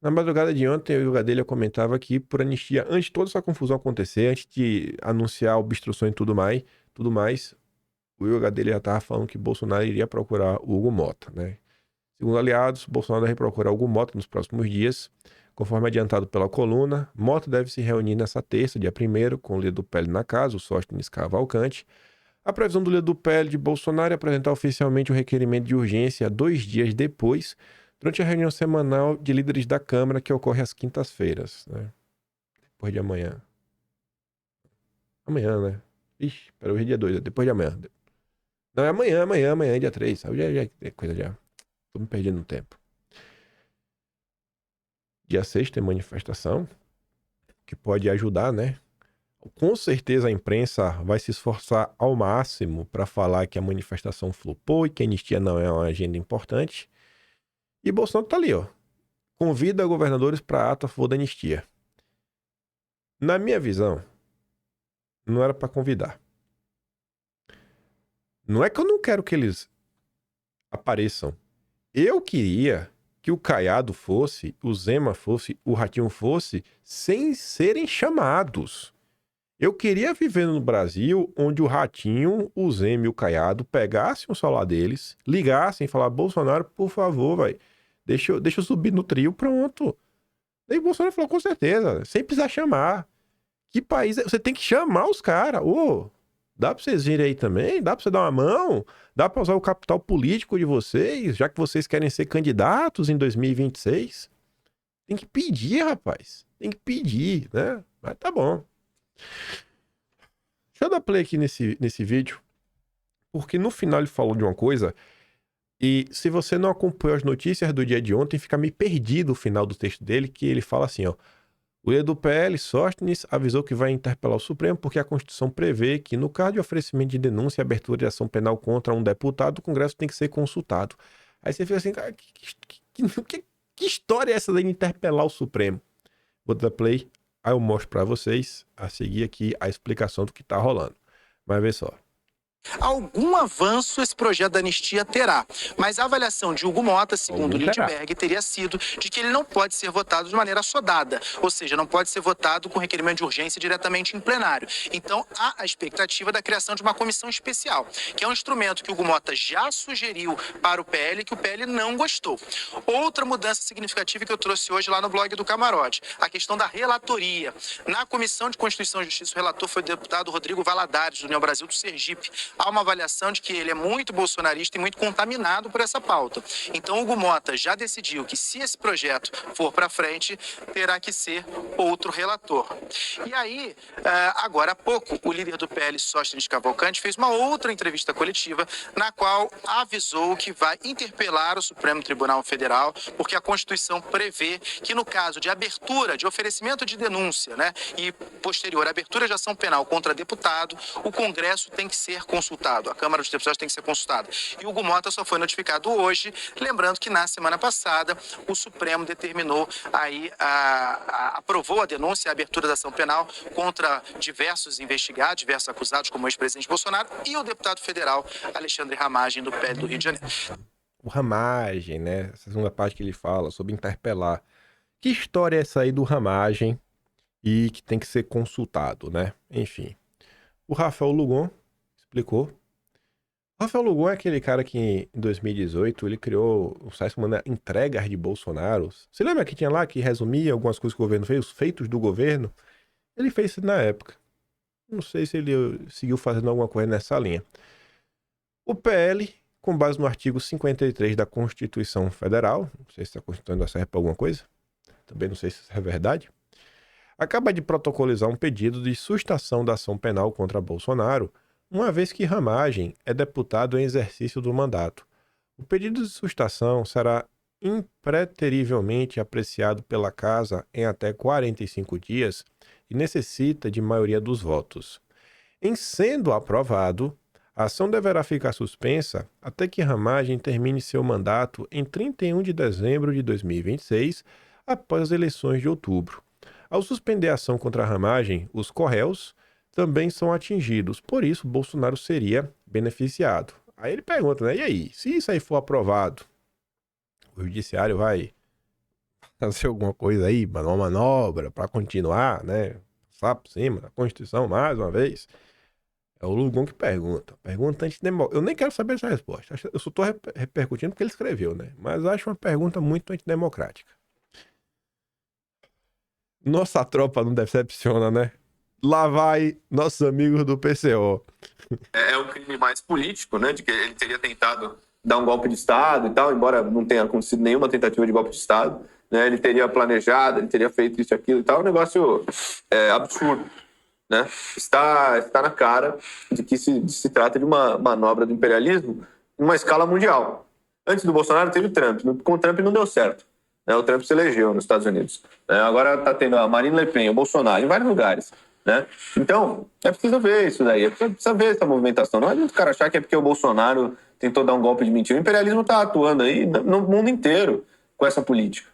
na madrugada de ontem, eu e o Gadelha comentava que, por anistia, antes de toda essa confusão acontecer, antes de anunciar obstrução e tudo mais, o Will Gadelha já estava falando que Bolsonaro iria procurar o Hugo Mota, né? Segundo aliados, Bolsonaro deve procurar o Hugo Mota nos próximos dias. Conforme adiantado pela coluna, Mota deve se reunir nessa terça, dia 1º, com o líder do PL na casa, o Sóstenes Cavalcante. A previsão do líder do PL de Bolsonaro é apresentar oficialmente o requerimento de urgência 2 dias depois, durante a reunião semanal de líderes da Câmara, que ocorre às quintas-feiras, né? Depois de amanhã. Amanhã, né? Ixi, hoje é dia 2, depois de amanhã. Não, é amanhã, dia 3. Sabe? Já é coisa já. Tô me perdendo no tempo. Dia 6 tem manifestação. que pode ajudar, né? Com certeza a imprensa vai se esforçar ao máximo para falar que a manifestação flopou e que a anistia não é uma agenda importante. E Bolsonaro tá ali, ó. Convida governadores para ato a favor da anistia. Na minha visão, não era para convidar. Não é que eu não quero que eles apareçam. Eu queria que o Caiado fosse, o Zema fosse, o Ratinho fosse, sem serem chamados. Eu queria viver no Brasil onde o Ratinho, o Zema e o Caiado pegassem o celular deles, ligassem e falassem: Bolsonaro, por favor, velho, deixa eu subir no trio, pronto. Daí o Bolsonaro falou: com certeza, sem precisar chamar. Que país é? Você tem que chamar os caras. Ô, dá pra vocês virem aí também? Dá pra você dar uma mão? Dá pra usar o capital político de vocês, já que vocês querem ser candidatos em 2026? Tem que pedir, rapaz. Tem que pedir, né? Mas tá bom. Deixa eu dar play aqui nesse vídeo, porque no final ele falou de uma coisa, e se você não acompanhou as notícias do dia de ontem, fica meio perdido o final do texto dele, que ele fala assim, ó: o líder do PL, Sóstenes, avisou que vai interpelar o Supremo porque a Constituição prevê que, no caso de oferecimento de denúncia e abertura de ação penal contra um deputado, o Congresso tem que ser consultado. Aí você fica assim, cara, que história é essa de interpelar o Supremo? Vou dar play, aí eu mostro para vocês a seguir aqui a explicação do que tá rolando. Mas vê só.
Algum avanço esse projeto da anistia terá, mas a avaliação de Hugo Mota, segundo Lindbergh, teria sido de que ele não pode ser votado de maneira assodada, ou seja, não pode ser votado com requerimento de urgência diretamente em plenário. Então, há a expectativa da criação de uma comissão especial, que é um instrumento que Hugo Mota já sugeriu para o PL e que o PL não gostou. Outra mudança significativa que eu trouxe hoje lá no blog do Camarote, a questão da relatoria. Na Comissão de Constituição e Justiça, o relator foi o deputado Rodrigo Valadares, do União Brasil do Sergipe. Há uma avaliação de que ele é muito bolsonarista e muito contaminado por essa pauta. Então, Hugo Mota já decidiu que, se esse projeto for para frente, terá que ser outro relator. E aí, agora há pouco, o líder do PL, Sóstenes Cavalcante, fez uma outra entrevista coletiva na qual avisou que vai interpelar o Supremo Tribunal Federal, porque a Constituição prevê que, no caso de abertura, de oferecimento de denúncia, né, e posterior abertura de ação penal contra deputado, o Congresso tem que ser consultado, a Câmara dos Deputados tem que ser consultada. E o Hugo Mota só foi notificado hoje, lembrando que na semana passada o Supremo determinou aí, aprovou a denúncia, a abertura da ação penal contra diversos investigados, diversos acusados, como o ex-presidente Bolsonaro e o deputado federal Alexandre Ramagem, do PL do Rio de Janeiro.
O Ramagem, né? Essa segunda parte que ele fala sobre interpelar. Que história é essa aí do Ramagem e que tem que ser consultado, né? Enfim. O Rafael Lugon explicou. O Rafael Lugon é aquele cara que em 2018 ele criou um site chamado Entregas de Bolsonaro. Você lembra que tinha lá que resumia algumas coisas que o governo fez, os feitos do governo? Ele fez isso na época. Não sei se ele seguiu fazendo alguma coisa nessa linha. O PL, com base no artigo 53 da Constituição Federal, não sei se a Constituição ainda serve para alguma coisa, também não sei se isso é verdade, acaba de protocolizar um pedido de sustação da ação penal contra Bolsonaro, uma vez que Ramagem é deputado em exercício do mandato. O pedido de sustação será impreterivelmente apreciado pela Casa em até 45 dias e necessita de maioria dos votos. Em sendo aprovado, a ação deverá ficar suspensa até que Ramagem termine seu mandato em 31 de dezembro de 2026, após as eleições de outubro. Ao suspender a ação contra Ramagem, os corréus também são atingidos, por isso Bolsonaro seria beneficiado. Aí ele pergunta, né? E aí, se isso aí for aprovado, o judiciário vai fazer alguma coisa aí, uma manobra para continuar, né? Passar por cima da Constituição mais uma vez? É o Lugon que pergunta. Pergunta antidemocrática. Eu nem quero saber essa resposta. Eu só estou repercutindo porque ele escreveu, né? Mas acho uma pergunta muito antidemocrática. Nossa tropa não decepciona, né? Lá vai nossos amigos do PCO.
É um crime mais político, né? De que ele teria tentado dar um golpe de Estado e tal, embora não tenha acontecido nenhuma tentativa de golpe de Estado, né? Ele teria planejado, ele teria feito isso e aquilo e tal. É um negócio absurdo, né? Está na cara de que se trata de uma manobra do imperialismo em uma escala mundial. Antes do Bolsonaro teve o Trump. Com o Trump não deu certo. né? O Trump se elegeu nos Estados Unidos. Né? Agora está tendo a Marine Le Pen, o Bolsonaro, em vários lugares. Né? Então, é preciso ver isso daí, é preciso ver essa movimentação. Não adianta o cara achar que é porque o Bolsonaro tentou dar um golpe de mentira. O imperialismo está atuando aí no mundo inteiro com essa política.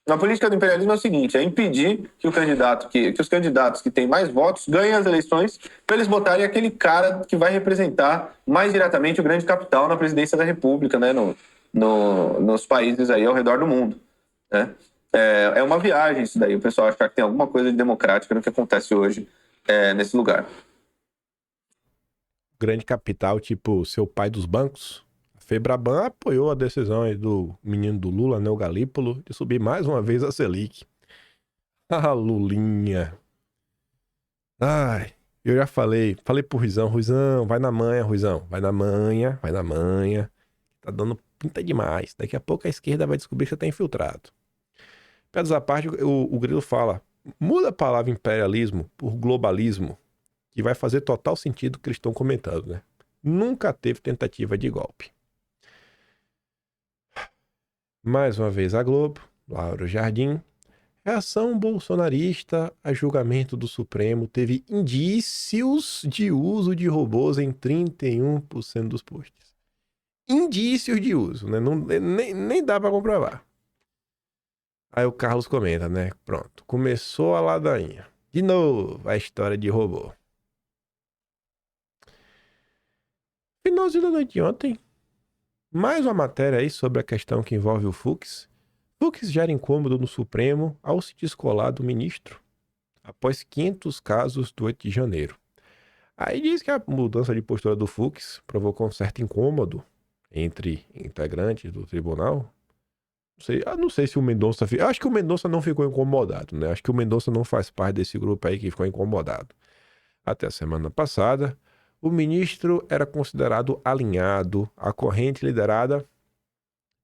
A política do imperialismo é o seguinte, é impedir que o candidato, que os candidatos que têm mais votos ganhem as eleições para eles botarem aquele cara que vai representar mais diretamente o grande capital na presidência da República, né, nos países aí ao redor do mundo. Né? É uma viagem isso daí, o pessoal achar que tem alguma coisa de democrática no que acontece hoje nesse lugar.
Grande capital, tipo seu pai dos bancos. Febraban apoiou a decisão aí do menino do Lula, né, o Galípolo, de subir mais uma vez a Selic. Ah, Lulinha. Ai, eu já falei pro Ruizão, vai na manha, Ruizão, vai na manha. Tá dando pinta demais. Daqui a pouco a esquerda vai descobrir que você tá infiltrado. Pedas à parte, o Grilo fala, muda a palavra imperialismo por globalismo, que vai fazer total sentido o que eles estão comentando, né? Nunca teve tentativa de golpe. Mais uma vez a Globo, Lauro Jardim. Reação bolsonarista a julgamento do Supremo teve indícios de uso de robôs em 31% dos posts. Indícios de uso, né? Nem dá pra comprovar. Aí o Carlos comenta, né? Pronto, começou a ladainha. De novo, a história de robô. Finalzinho da noite de ontem, mais uma matéria aí sobre a questão que envolve o Fux. Fux gera incômodo no Supremo ao se descolar do ministro após 500 casos do 8 de janeiro. Aí diz que a mudança de postura do Fux provocou um certo incômodo entre integrantes do tribunal. Não sei se o Mendonça... Acho que o Mendonça não ficou incomodado, né? Acho que o Mendonça não faz parte desse grupo aí que ficou incomodado. Até a semana passada, o ministro era considerado alinhado à corrente liderada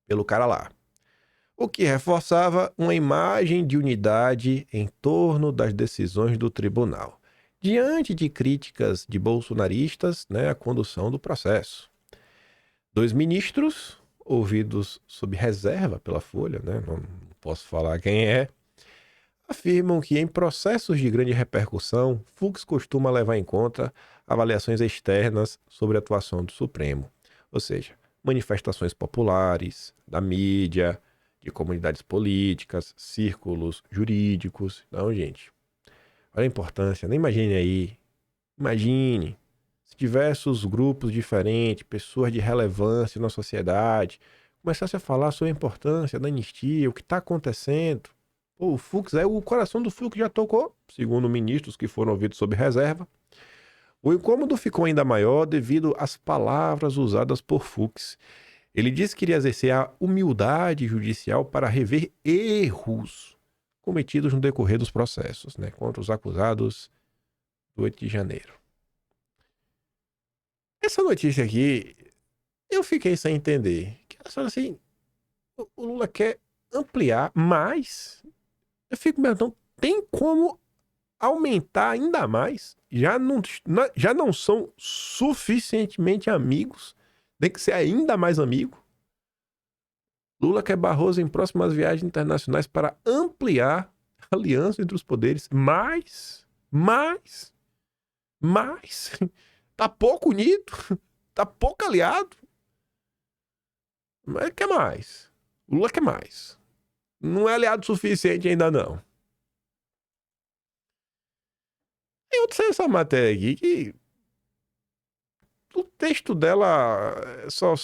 pelo cara lá, o que reforçava uma imagem de unidade em torno das decisões do tribunal, diante de críticas de bolsonaristas, né, à condução do processo. 2 ministros, ouvidos sob reserva pela Folha, né, não posso falar quem é, afirmam que em processos de grande repercussão, Fux costuma levar em conta avaliações externas sobre a atuação do Supremo, ou seja, manifestações populares, da mídia, de comunidades políticas, círculos jurídicos. Então, gente, olha a importância, nem imagine aí, imagine se diversos grupos diferentes, pessoas de relevância na sociedade, começassem a falar sobre a importância da anistia, o que está acontecendo. O Fux, o coração do Fux já tocou, segundo ministros que foram ouvidos sob reserva. O incômodo ficou ainda maior devido às palavras usadas por Fux. Ele disse que iria exercer a humildade judicial para rever erros cometidos no decorrer dos processos, né, contra os acusados do 8 de janeiro. Essa notícia aqui, eu fiquei sem entender. Assim, o Lula quer ampliar, mas eu fico me perguntando, tem como aumentar ainda mais? Já não são suficientemente amigos? Tem que ser ainda mais amigo? Lula quer Barroso em próximas viagens internacionais para ampliar a aliança entre os poderes. Mas tá pouco unido, tá pouco aliado. Mas quer mais. Lula quer mais. Não é aliado suficiente ainda não. Eu sei essa matéria aqui que o texto dela só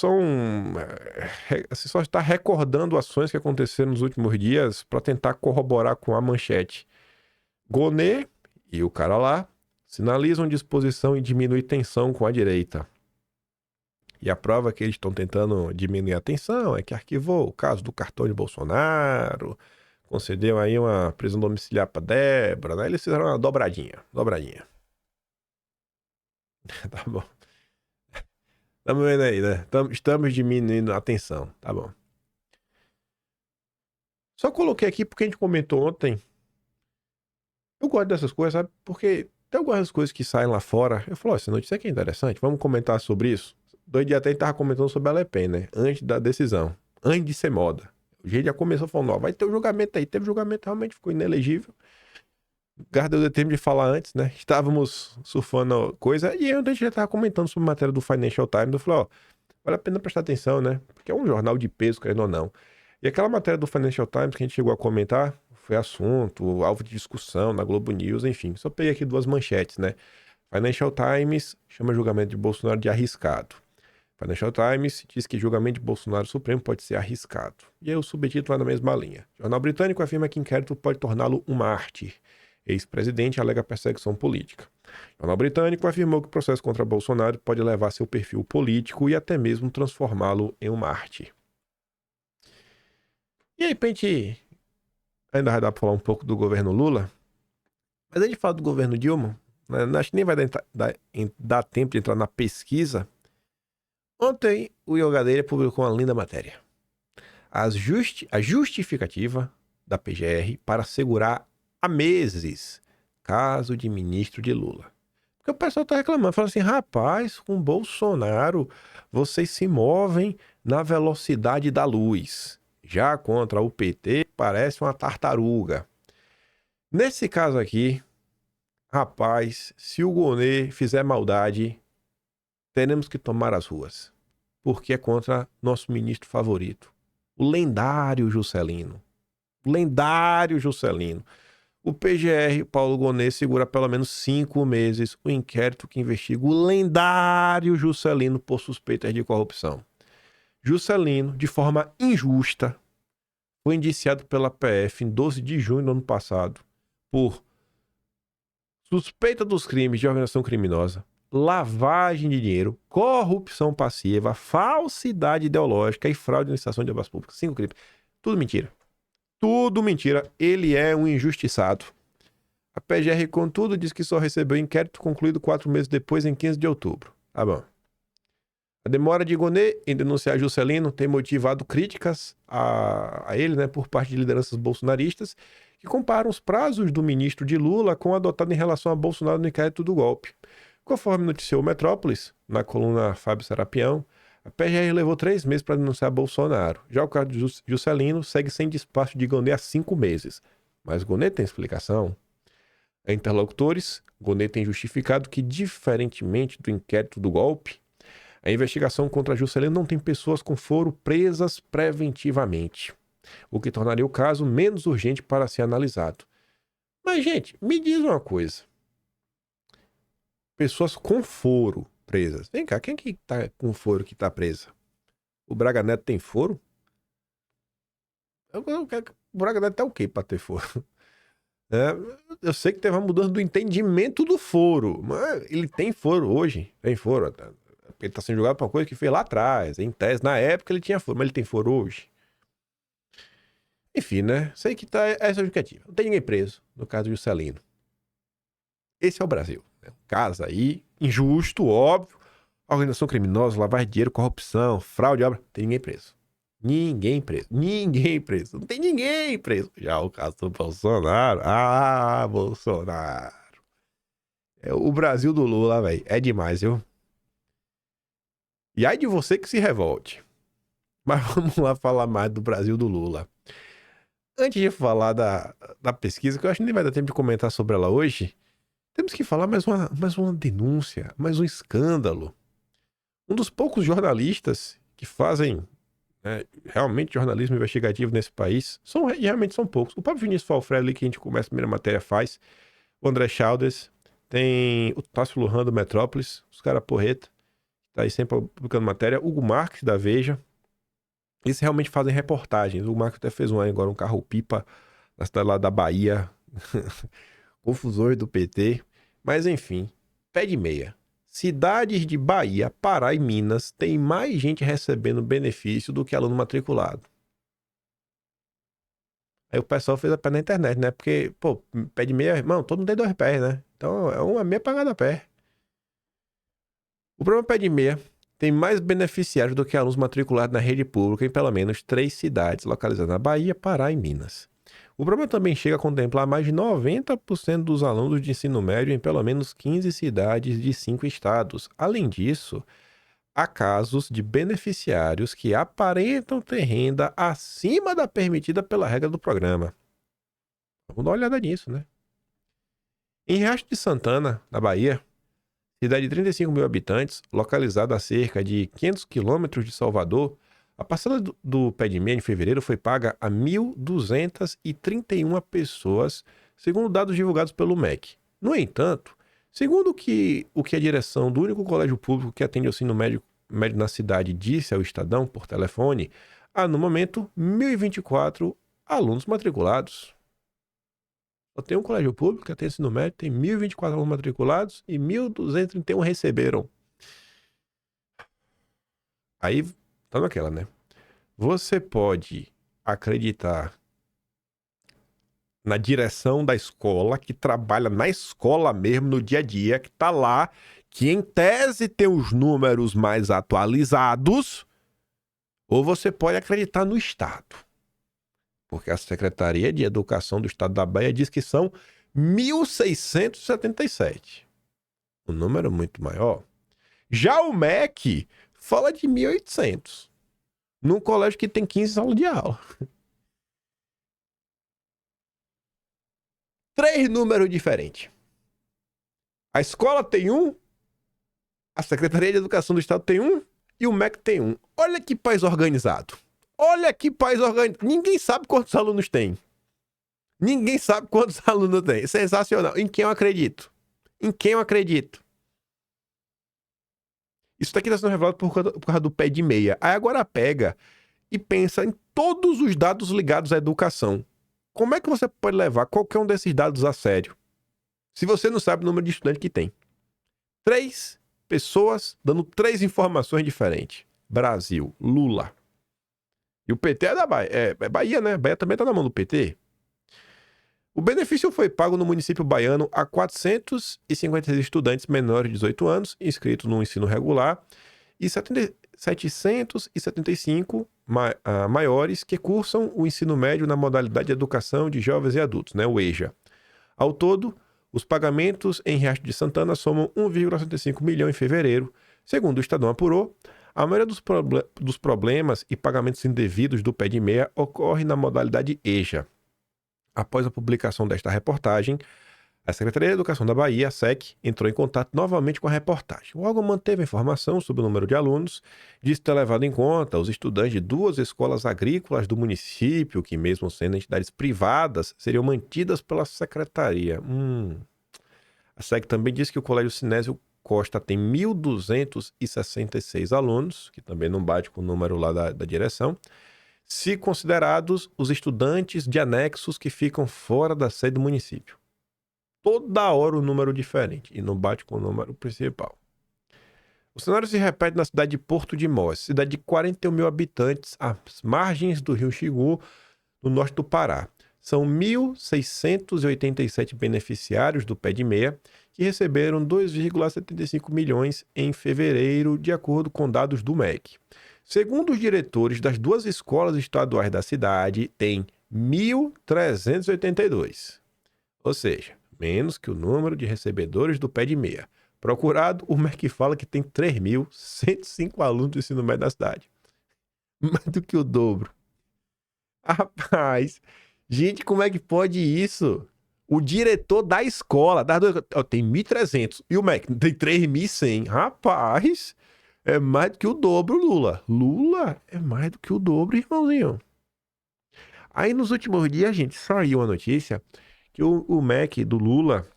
está recordando ações que aconteceram nos últimos dias para tentar corroborar com a manchete. Gonê e o cara lá sinalizam disposição em diminuir tensão com a direita. E a prova que eles estão tentando diminuir a tensão é que arquivou o caso do cartão de Bolsonaro, concedeu aí uma prisão domiciliar para Débora, né? Eles fizeram uma dobradinha. Tá bom. Estamos vendo aí, né? Estamos diminuindo a tensão, tá bom. Só coloquei aqui porque a gente comentou ontem. Eu gosto dessas coisas, sabe? Porque tem algumas coisas que saem lá fora. Eu falo, essa notícia aqui é interessante, vamos comentar sobre isso. 2 dias até a gente tava comentando sobre a Le Pen, né? Antes da decisão. Antes de ser moda. O gente já começou falando, ó, vai ter o julgamento aí. Teve julgamento, realmente ficou inelegível. Gardel deu tempo de falar antes, né? Estávamos surfando coisa. E aí a gente já estava comentando sobre a matéria do Financial Times. Eu falei, ó, vale a pena prestar atenção, né? Porque é um jornal de peso, querendo ou não. E aquela matéria do Financial Times que a gente chegou a comentar, foi assunto, alvo de discussão na Globo News, enfim. Só peguei aqui 2 manchetes, né? Financial Times chama julgamento de Bolsonaro de arriscado. Financial Times diz que julgamento de Bolsonaro Supremo pode ser arriscado. E aí o subtítulo vai na mesma linha. Jornal britânico afirma que inquérito pode torná-lo um mártir. Ex-presidente alega perseguição política. Jornal britânico afirmou que o processo contra Bolsonaro pode levar seu perfil político e até mesmo transformá-lo em um mártir. E aí, pra gente... Ainda vai dar pra falar um pouco do governo Lula. Mas a gente fala do governo Dilma, né? Acho que nem vai dar tempo de entrar na pesquisa. Ontem, o Yogadeira publicou uma linda matéria. A justificativa da PGR para segurar há meses caso de ministro de Lula. Porque o pessoal tá reclamando, falando assim, rapaz, com Bolsonaro, vocês se movem na velocidade da luz. Já contra o PT, parece uma tartaruga. Nesse caso aqui, rapaz, se o Gonê fizer maldade, teremos que tomar as ruas. Porque é contra nosso ministro favorito, o lendário Juscelino. O lendário Juscelino. O PGR, Paulo Gonê, segura pelo menos 5 meses o inquérito que investiga o lendário Juscelino por suspeitas de corrupção. Juscelino, de forma injusta, foi indiciado pela PF em 12 de junho do ano passado por suspeita dos crimes de organização criminosa, lavagem de dinheiro, corrupção passiva, falsidade ideológica e fraude na licitação de obras públicas. 5 crimes. Tudo mentira. Tudo mentira. Ele é um injustiçado. A PGR, contudo, diz que só recebeu inquérito concluído 4 meses depois, em 15 de outubro. Tá bom. A demora de Gonê em denunciar Juscelino tem motivado críticas a ele, né, por parte de lideranças bolsonaristas, que comparam os prazos do ministro de Lula com o adotado em relação a Bolsonaro no inquérito do golpe. Conforme noticiou o Metrópolis, na coluna Fábio Serapião, a PGR levou 3 meses para denunciar Bolsonaro. Já o caso de Juscelino segue sem despacho de Gonê há 5 meses. Mas Gonê tem explicação. A interlocutores, Gonê tem justificado que, diferentemente do inquérito do golpe, a investigação contra Juscelino não tem pessoas com foro presas preventivamente, o que tornaria o caso menos urgente para ser analisado. Mas, gente, me diz uma coisa. Pessoas com foro presas. Vem cá, quem que tá com foro que tá presa? O Braga Neto tem foro? O Braga Neto é o quê pra ter foro? Eu sei que teve uma mudança do entendimento do foro, mas ele tem foro hoje. Tem foro. Ele tá sendo julgado por uma coisa que fez lá atrás. Em tese, na época ele tinha foro, mas ele tem foro hoje. Enfim, né? Sei que tá essa justificativa. Não tem ninguém preso, no caso do Juscelino. Esse é o Brasil. Um caso aí, injusto, óbvio. Organização criminosa, lavagem de dinheiro, corrupção, fraude de obra. Não tem ninguém preso. Ninguém preso. Ninguém preso. Não tem ninguém preso. Já o caso do Bolsonaro. Ah, Bolsonaro. É o Brasil do Lula, velho. É demais, viu? E aí de você que se revolte. Mas vamos lá falar mais do Brasil do Lula. Antes de falar da pesquisa, que eu acho que nem vai dar tempo de comentar sobre ela hoje, temos que falar mais uma denúncia, mais um escândalo. Um dos poucos jornalistas que fazem realmente jornalismo investigativo nesse país, realmente são poucos. O próprio Vinícius Valfredi, que a gente começa a primeira matéria, faz. O André Chaldes, tem o Tássio Lujan do Metrópolis, os caras porreta, tá aí sempre publicando matéria. Hugo Marques, da Veja. Eles realmente fazem reportagens. O Hugo Marques até fez agora um carro-pipa na cidade lá da Bahia. Confusões do PT. Mas enfim, pé de meia. Cidades de Bahia, Pará e Minas têm mais gente recebendo benefício do que aluno matriculado. Aí o pessoal fez a pé na internet, né? Porque, pô, pé de meia, irmão, todo mundo tem 2 pés, né? Então é uma meia pagada a pé. O programa Pé de Meia tem mais beneficiários do que alunos matriculados na rede pública em pelo menos 3 cidades localizadas na Bahia, Pará e Minas. O programa também chega a contemplar mais de 90% dos alunos de ensino médio em pelo menos 15 cidades de 5 estados. Além disso, há casos de beneficiários que aparentam ter renda acima da permitida pela regra do programa. Vamos dar uma olhada nisso, né? Em Riacho de Santana, na Bahia, cidade de 35 mil habitantes, localizada a cerca de 500 quilômetros de Salvador, a parcela do pé de meia em fevereiro foi paga a 1.231 pessoas, segundo dados divulgados pelo MEC. No entanto, segundo o que a direção do único colégio público que atende ao ensino médio na cidade disse ao Estadão por telefone, há no momento 1.024 alunos matriculados. Só tem um colégio público que atende ensino médio, tem 1.024 alunos matriculados e 1.231 receberam. Aí tá naquela, né? Você pode acreditar na direção da escola, que trabalha na escola mesmo, no dia a dia, que tá lá, que em tese tem os números mais atualizados, ou você pode acreditar no Estado. Porque a Secretaria de Educação do Estado da Bahia diz que são 1.677. Um número muito maior. Já o MEC fala de 1.800. Num colégio que tem 15 salas de aula. 3 números diferentes. A escola tem um, a Secretaria de Educação do Estado tem um e o MEC tem um. Olha que país organizado. Olha que país organizado. Ninguém sabe quantos alunos tem. Ninguém sabe quantos alunos tem. Sensacional. Em quem eu acredito? Em quem eu acredito? Isso daqui está sendo revelado por causa do pé de meia. Aí agora pega e pensa em todos os dados ligados à educação. Como é que você pode levar qualquer um desses dados a sério? Se você não sabe o número de estudantes que tem. 3 pessoas dando 3 informações diferentes. Brasil, Lula. E o PT é da Bahia. É Bahia, né? Bahia também tá na mão do PT. O benefício foi pago no município baiano a 456 estudantes menores de 18 anos, inscritos no ensino regular, e 775 maiores que cursam o ensino médio na modalidade de educação de jovens e adultos, né? O EJA. Ao todo, os pagamentos em Riacho de Santana somam 1,65 milhão em fevereiro. Segundo o Estadão apurou, a maioria dos problemas e pagamentos indevidos do pé de meia ocorre na modalidade EJA. Após a publicação desta reportagem, a Secretaria de Educação da Bahia, a SEC, entrou em contato novamente com a reportagem. O órgão manteve a informação sobre o número de alunos, disse ter levado em conta os estudantes de 2 escolas agrícolas do município, que mesmo sendo entidades privadas, seriam mantidas pela Secretaria. A SEC também disse que o Colégio Sinésio Costa tem 1.266 alunos, que também não bate com o número lá da direção, se considerados os estudantes de anexos que ficam fora da sede do município. Toda hora um número diferente e não bate com o número principal. O cenário se repete na cidade de Porto de Mós, cidade de 41 mil habitantes, às margens do rio Xingu, no norte do Pará. São 1.687 beneficiários do pé de meia que receberam 2,75 milhões em fevereiro, de acordo com dados do MEC. Segundo os diretores das 2 escolas estaduais da cidade, tem 1.382. Ou seja, menos que o número de recebedores do pé de meia. Procurado, o MEC fala que tem 3.105 alunos do ensino médio da cidade. Mais do que o dobro. Rapaz, gente, como é que pode isso? O diretor da escola, tem 1.300 e o MEC tem 3.100. Rapaz, é mais do que o dobro, Lula. Lula é mais do que o dobro, irmãozinho. Aí nos últimos dias, gente, saiu a notícia que o MEC do Lula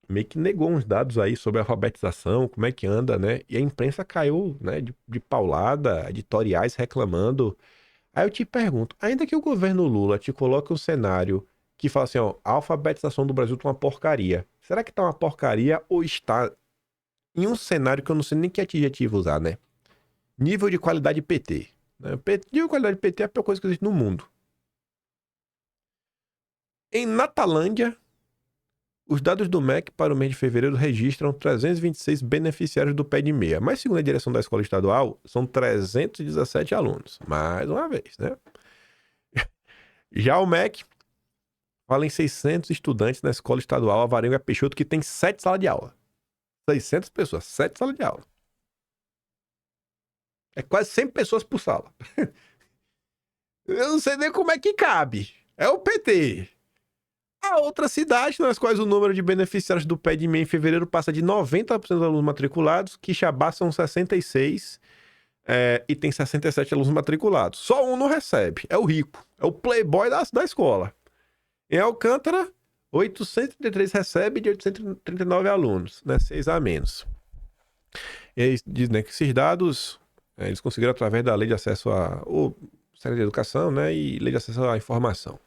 meio que negou uns dados aí sobre a alfabetização, como é que anda, né? E a imprensa caiu, né, de paulada, editoriais reclamando. Aí eu te pergunto, ainda que o governo Lula te coloque um cenário que fala assim, ó, a alfabetização do Brasil tá uma porcaria. Será que tá uma porcaria ou está em um cenário que eu não sei nem que adjetivo usar, né? Nível de qualidade PT. Né? Nível de qualidade PT é a pior coisa que existe no mundo. Em Natalândia, os dados do MEC para o mês de fevereiro registram 326 beneficiários do pé de meia. Mas, segundo a direção da escola estadual, são 317 alunos. Mais uma vez, né? Já o MEC fala em 600 estudantes na escola estadual Avarenga Peixoto, que tem 7 salas de aula. 600 pessoas, 7 salas de aula. É quase 100 pessoas por sala. Eu não sei nem como é que cabe. É o PT. A outra cidade, nas quais o número de beneficiários do PEDME em fevereiro passa de 90% dos alunos matriculados, Quixabá são 66 e tem 67 alunos matriculados. Só um não recebe. É o rico. É o playboy da escola. Em Alcântara, 833 recebe de 839 alunos, né? 6 a menos. E eles dizem, né, que esses dados eles conseguiram através da Lei de Acesso ao Secretaria de Educação, né, e Lei de Acesso à Informação.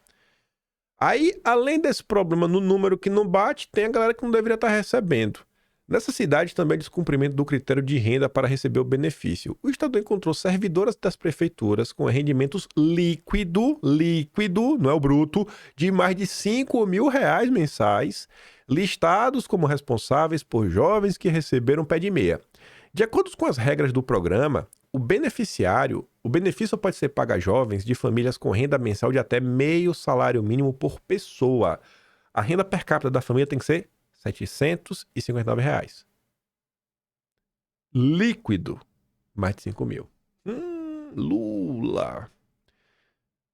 Aí, além desse problema no número que não bate, tem a galera que não deveria estar recebendo. Nessa cidade também é descumprimento do critério de renda para receber o benefício. O Estado encontrou servidoras das prefeituras com rendimentos líquido, não é o bruto, de mais de R$5.000 mensais, listados como responsáveis por jovens que receberam pé de meia. De acordo com as regras do programa, o benefício pode ser pago a jovens de famílias com renda mensal de até meio salário mínimo por pessoa. A renda per capita da família tem que ser R$759. Líquido, mais de 5 mil. Lula.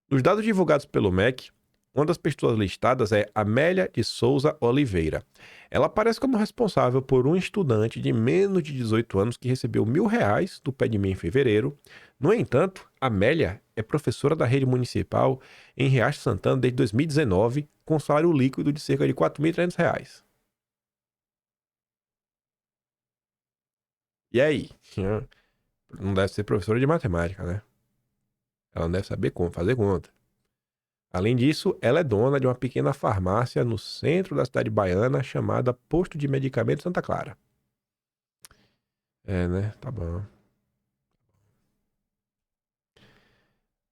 Nos dados divulgados pelo MEC, uma das pessoas listadas é Amélia de Souza Oliveira. Ela aparece como responsável por um estudante de menos de 18 anos que recebeu R$1.000 do PEDME em fevereiro. No entanto, Amélia é professora da rede municipal em Riacho Santana desde 2019, com salário líquido de cerca de R$4.300. E aí? Não deve ser professora de matemática, né? Ela não deve saber como fazer conta. Além disso, ela é dona de uma pequena farmácia no centro da cidade baiana chamada Posto de Medicamentos Santa Clara. É, né? Tá bom.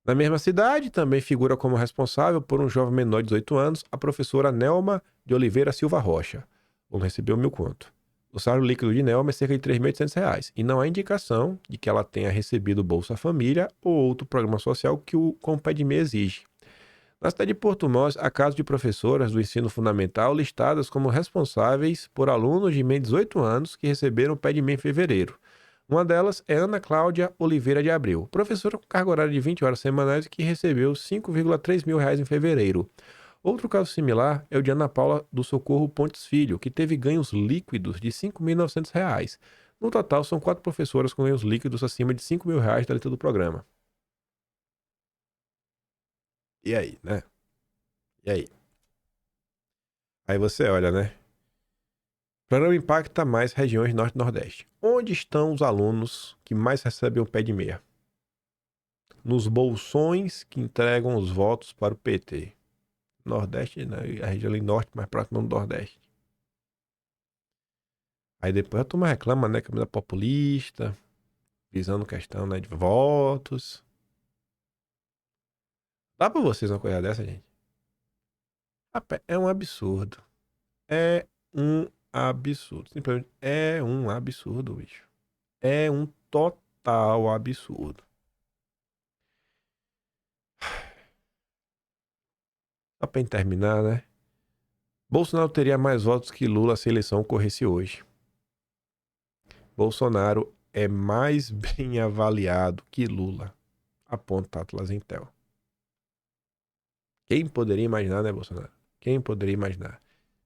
Na mesma cidade, também figura como responsável por um jovem menor de 18 anos, a professora Nelma de Oliveira Silva Rocha. Vamos receber 1.000 conto. O salário líquido de Nelma é cerca de R$3.800 e não há indicação de que ela tenha recebido Bolsa Família ou outro programa social que o PEDME exige. Na cidade de Porto Mós, há casos de professoras do ensino fundamental listadas como responsáveis por alunos de menos de 18 anos que receberam PEDME em fevereiro. Uma delas é Ana Cláudia Oliveira de Abreu, professora com carga horária de 20 horas semanais que recebeu R$5,3 mil em fevereiro. Outro caso similar é o de Ana Paula do Socorro Pontes Filho, que teve ganhos líquidos de R$5.900. No total, são 4 professoras com ganhos líquidos acima de R$5.000 da letra do programa. E aí, né? E aí? Aí você olha, né? O programa impacta mais regiões norte e nordeste. Onde estão os alunos que mais recebem o pé de meia? Nos bolsões que entregam os votos para o PT. Nordeste, né? A região ali norte, mais próxima do Nordeste. Aí depois a turma reclama, né? Camisa populista, visando questão, né, de votos. Dá pra vocês uma coisa dessa, gente? É um absurdo. É um absurdo. Simplesmente é um absurdo, bicho. É um total absurdo. Só pra terminar, né? Bolsonaro teria mais votos que Lula se a eleição ocorresse hoje. Bolsonaro é mais bem avaliado que Lula, aponta Atlas Intel. Quem poderia imaginar, né, Bolsonaro? Quem poderia imaginar?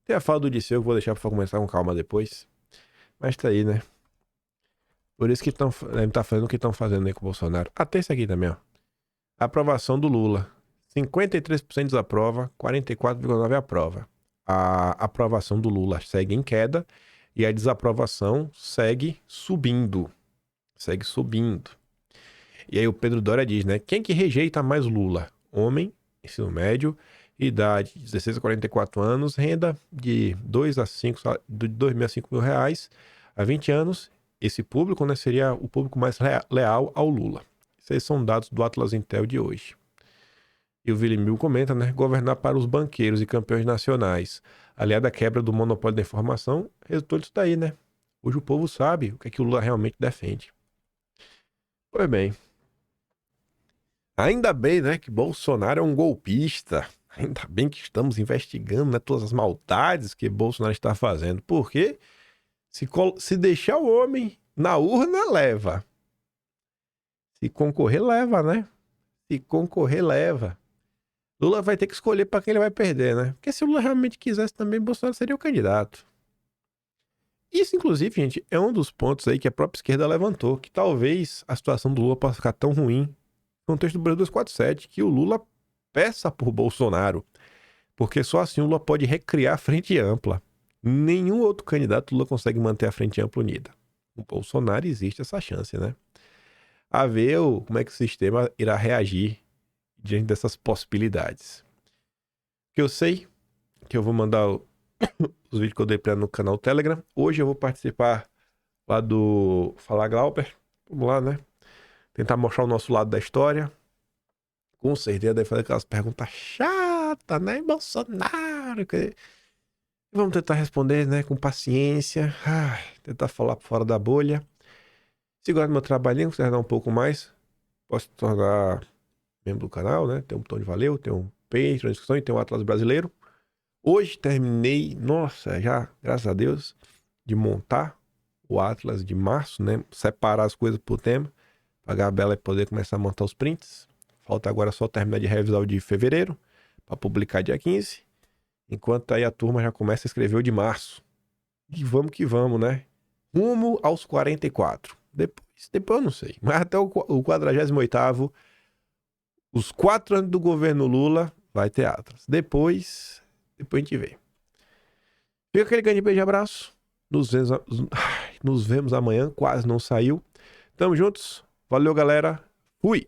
Tem a fala do Disseu que eu vou deixar pra começar com calma depois. Mas tá aí, né? Por isso que tá fazendo o que estão fazendo aí com o Bolsonaro. Até isso aqui também, ó. Aprovação do Lula. 53% desaprova, 44,9% aprova. A aprovação do Lula segue em queda e a desaprovação segue subindo. Segue subindo. E aí o Pedro Doria diz, né? Quem que rejeita mais Lula? Homem, ensino médio, idade de 16 a 44 anos, renda de 2 a 5, de 2 mil a 5 mil reais há 20 anos. Esse público, né, seria o público mais leal ao Lula. Esses são dados do Atlas Intel de hoje. E o Vilimil comenta, né? Governar para os banqueiros e campeões nacionais, aliado à quebra do monopólio da informação, resultou disso daí, né? Hoje o povo sabe o que o Lula realmente defende. Pois bem. Ainda bem, né, que Bolsonaro é um golpista. Ainda bem que estamos investigando, né, todas as maldades que Bolsonaro está fazendo. Porque se deixar o homem na urna, leva. Se concorrer, leva, né? Se concorrer, leva. Lula vai ter que escolher para quem ele vai perder, né? Porque se o Lula realmente quisesse também, Bolsonaro seria o candidato. Isso, inclusive, gente, é um dos pontos aí que a própria esquerda levantou, que talvez a situação do Lula possa ficar tão ruim no contexto do Brasil 247, que o Lula peça por Bolsonaro, porque só assim o Lula pode recriar a frente ampla. Nenhum outro candidato Lula consegue manter a frente ampla unida. O Bolsonaro existe essa chance, né? A ver como é que o sistema irá reagir diante dessas possibilidades. Que eu sei que eu vou mandar os vídeos que eu dei pra no canal Telegram. Hoje eu vou participar lá do Fala Glauber. Vamos lá, né? Tentar mostrar o nosso lado da história. Com certeza deve fazer aquelas perguntas chatas, né? Bolsonaro. Vamos tentar responder, né? Com paciência. Tentar falar fora da bolha. Se gosta do meu trabalhinho, quiser dar um pouco mais, posso se tornar membro do canal, né? Tem um botão de valeu, tem um Patreon, discussão e tem um Atlas Brasileiro. Hoje terminei, nossa, já, graças a Deus, de montar o Atlas de março, né? Separar as coisas por tema, pra Gabriela poder começar a montar os prints. Falta agora só terminar de revisar o de fevereiro, para publicar dia 15. Enquanto aí a turma já começa a escrever o de março. E vamos que vamos, né? Rumo aos 44. Depois eu não sei. Mas até o 48º, os 4 anos do governo Lula, vai ter Atlas. Depois a gente vê. Fica aquele grande beijo e abraço. Nos vemos amanhã. Quase não saiu. Tamo juntos. Valeu, galera. Fui.